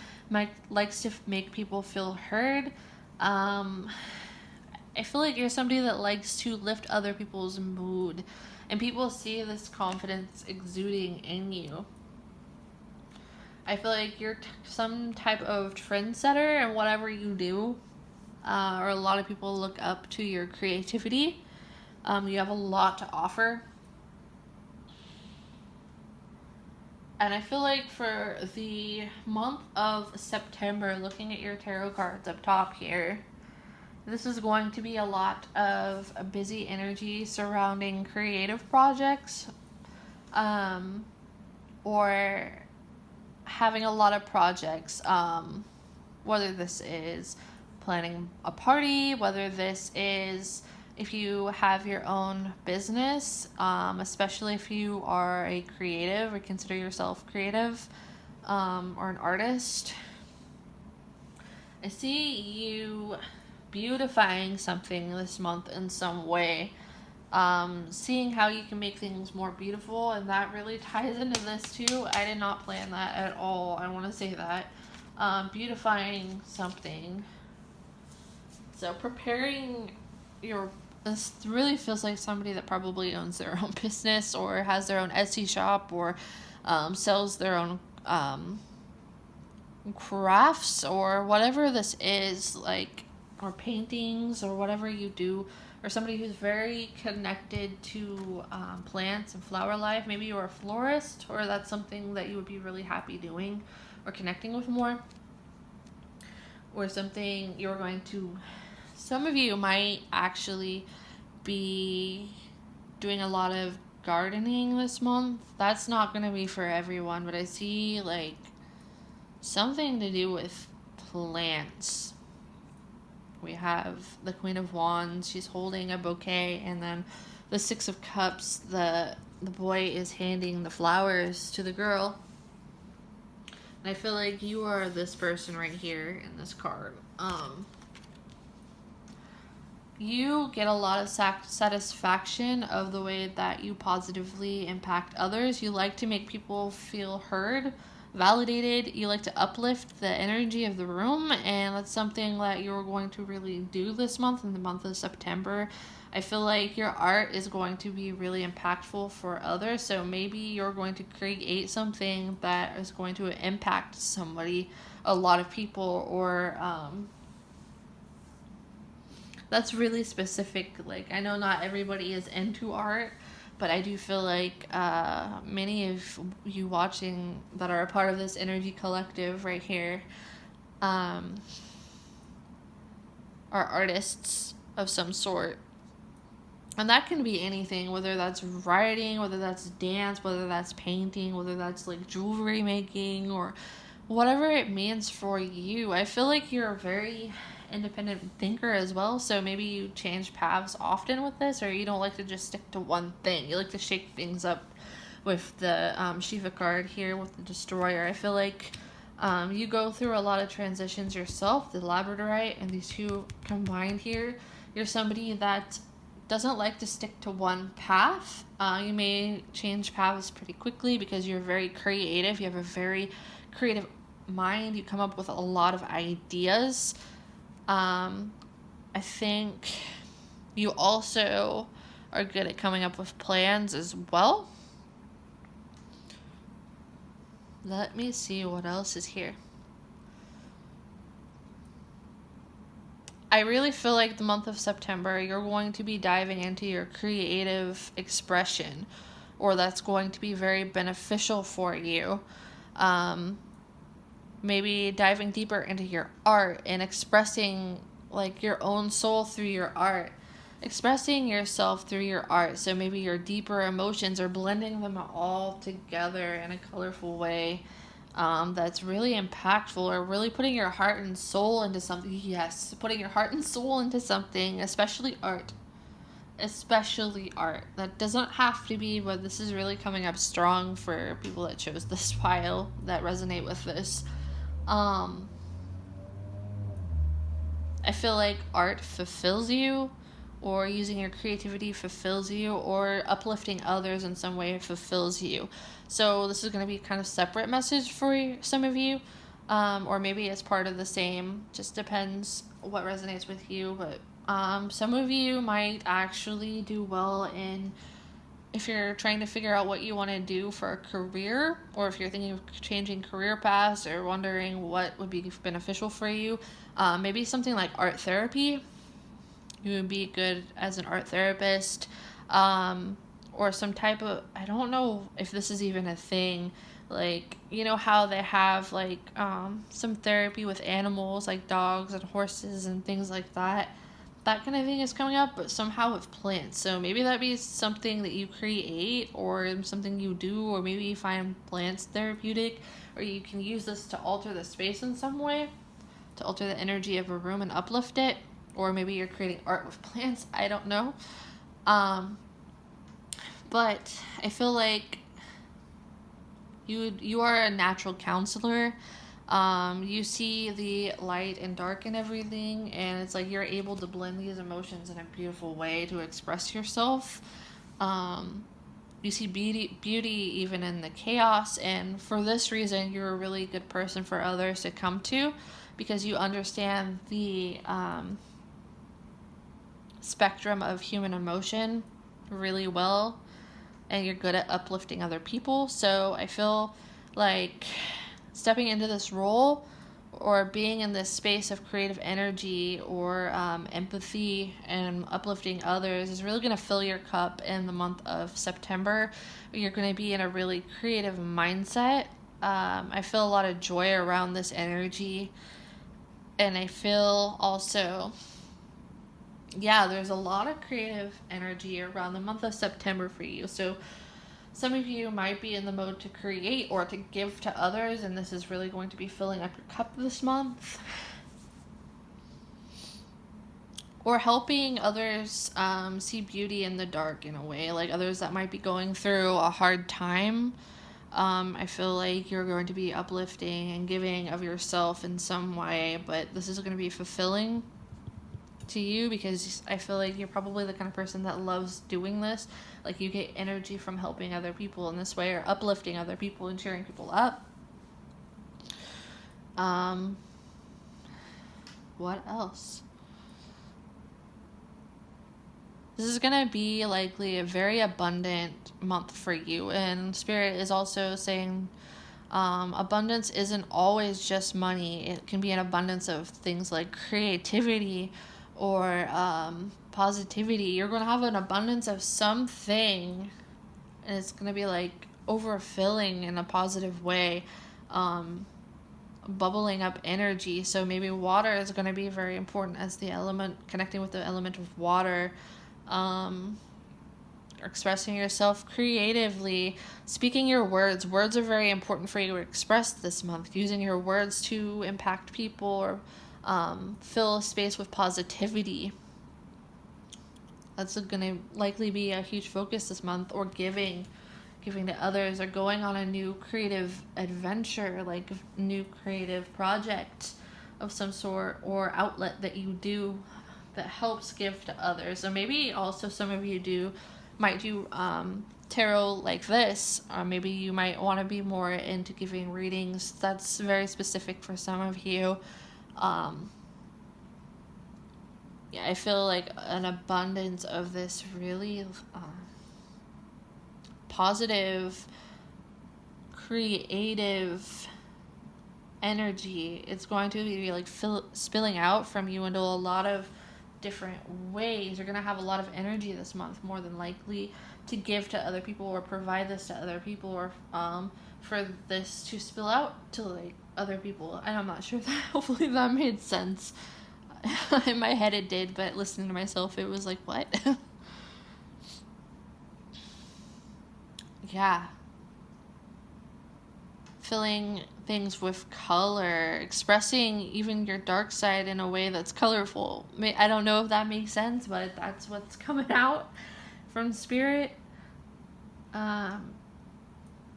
likes to make people feel heard. I feel like you're somebody that likes to lift other people's mood. And people see this confidence exuding in you. I feel like you're some type of trendsetter in whatever you do. Or a lot of people look up to your creativity. You have a lot to offer. And I feel like for the month of September, looking at your tarot cards up top here, this is going to be a lot of a busy energy surrounding creative projects, or having a lot of projects, whether this is planning a party, whether this is if you have your own business, especially if you are a creative or consider yourself creative, or an artist. I see you beautifying something this month in some way, seeing how you can make things more beautiful, and that really ties into this too. I did not plan that at all. I want to say that. Beautifying something. So preparing this really feels like somebody that probably owns their own business or has their own Etsy shop, or sells their own crafts, or whatever this is, like, or paintings, or whatever you do, or somebody who's very connected to plants and flower life. Maybe you're a florist, or that's something that you would be really happy doing or connecting with more, or something you're going to... Some of you might actually be doing a lot of gardening this month. That's not going to be for everyone, but I see like something to do with plants. We have the Queen of Wands. She's holding a bouquet, and then the Six of Cups. The boy is handing the flowers to the girl. And I feel like you are this person right here in this card. You get a lot of satisfaction of the way that you positively impact others. You like to make people feel heard, validated. You like to uplift the energy of the room, and that's something that you're going to really do this month, in the month of September. I feel like your art is going to be really impactful for others, so maybe you're going to create something that is going to impact somebody, a lot of people, or that's really specific. Like, I know not everybody is into art, but I do feel like many of you watching that are a part of this energy collective right here are artists of some sort. And that can be anything, whether that's writing, whether that's dance, whether that's painting, whether that's like jewelry making, or whatever it means for you. I feel like you're a very independent thinker as well, so maybe you change paths often with this, or you don't like to just stick to one thing. You like to shake things up with the Shiva card here with the Destroyer. I feel like you go through a lot of transitions yourself, the Labradorite and these two combined here. You're somebody that doesn't like to stick to one path. You may change paths pretty quickly because you're very creative. You have a very creative mind. You come up with a lot of ideas. I think you also are good at coming up with plans as well. Let me see what else is here. I really feel like the month of September, you're going to be diving into your creative expression, or that's going to be very beneficial for you. Maybe diving deeper into your art and expressing like your own soul through your art, expressing yourself through your art. So maybe your deeper emotions are blending them all together in a colorful way that's really impactful, or really putting your heart and soul into something. Yes, putting your heart and soul into something, especially art. Especially art. That doesn't have to be, but this is really coming up strong for people that chose this pile, that resonate with this. I feel like art fulfills you, or using your creativity fulfills you, or uplifting others in some way fulfills you. So this is going to be kind of separate message for some of you, or maybe it's part of the same. Just depends what resonates with you. But some of you might actually do well in, if you're trying to figure out what you want to do for a career, or if you're thinking of changing career paths or wondering what would be beneficial for you, maybe something like art therapy. You would be good as an art therapist, or some type of, I don't know if this is even a thing, Like, you know how they have like some therapy with animals like dogs and horses and things like that. That kind of thing is coming up, but somehow with plants. So maybe that'd be something that you create or something you do, or maybe you find plants therapeutic, or you can use this to alter the space in some way, to alter the energy of a room and uplift it. Or maybe you're creating art with plants. I don't know. But I feel like you are a natural counselor. You see the light and dark and everything, and it's like you're able to blend these emotions in a beautiful way to express yourself. You see beauty even in the chaos, and for this reason, you're a really good person for others to come to, because you understand the spectrum of human emotion really well, and you're good at uplifting other people. So I feel like stepping into this role or being in this space of creative energy or empathy and uplifting others is really going to fill your cup in the month of September. You're going to be in a really creative mindset. I feel a lot of joy around this energy, and I feel also, yeah, there's a lot of creative energy around the month of September for you. So some of you might be in the mode to create or to give to others, and this is really going to be filling up your cup this month. Or helping others see beauty in the dark in a way, like others that might be going through a hard time. I feel like you're going to be uplifting and giving of yourself in some way, but this is going to be fulfilling to you, because I feel like you're probably the kind of person that loves doing this. Like, you get energy from helping other people in this way, or uplifting other people and cheering people up. What else? This is going to be likely a very abundant month for you, and Spirit is also saying abundance isn't always just money. It can be an abundance of things like creativity or positivity. You're going to have an abundance of something, and it's going to be like overfilling in a positive way, bubbling up energy. So maybe water is going to be very important as the element, connecting with the element of water, expressing yourself creatively, speaking your words. Words are very important for you to express this month, using your words to impact people or fill a space with positivity. That's going to likely be a huge focus this month. Or giving to others, or going on a new creative adventure, like a new creative project of some sort or outlet that you do that helps give to others. So maybe also some of you might do tarot like this, or maybe you might want to be more into giving readings. That's very specific for some of you. Yeah, I feel like an abundance of this really positive, creative energy. It's going to be like spilling out from you into a lot of different ways. You're going to have a lot of energy this month, more than likely, to give to other people or provide this to other people, or for this to spill out to like other people. And I'm not sure that hopefully that made sense. In my head it did, but listening to myself it was like, what? Yeah. Filling things with color, expressing even your dark side in a way that's colorful. I don't know if that makes sense, but that's what's coming out from Spirit.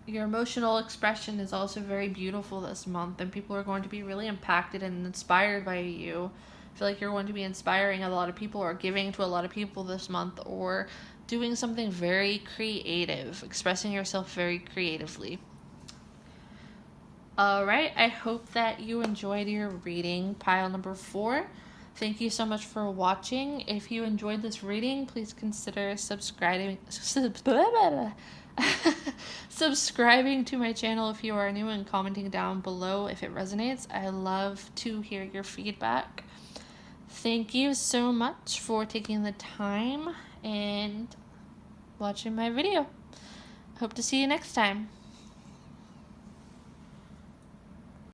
Your emotional expression is also very beautiful this month, and people are going to be really impacted and inspired by you. I feel like you're going to be inspiring a lot of people, or giving to a lot of people this month, or doing something very creative, expressing yourself very creatively. Alright, I hope that you enjoyed your reading, pile number 4. Thank you so much for watching. If you enjoyed this reading, please consider subscribing to my channel if you are new, and commenting down below if it resonates. I love to hear your feedback. Thank you so much for taking the time and watching my video. Hope to see you next time.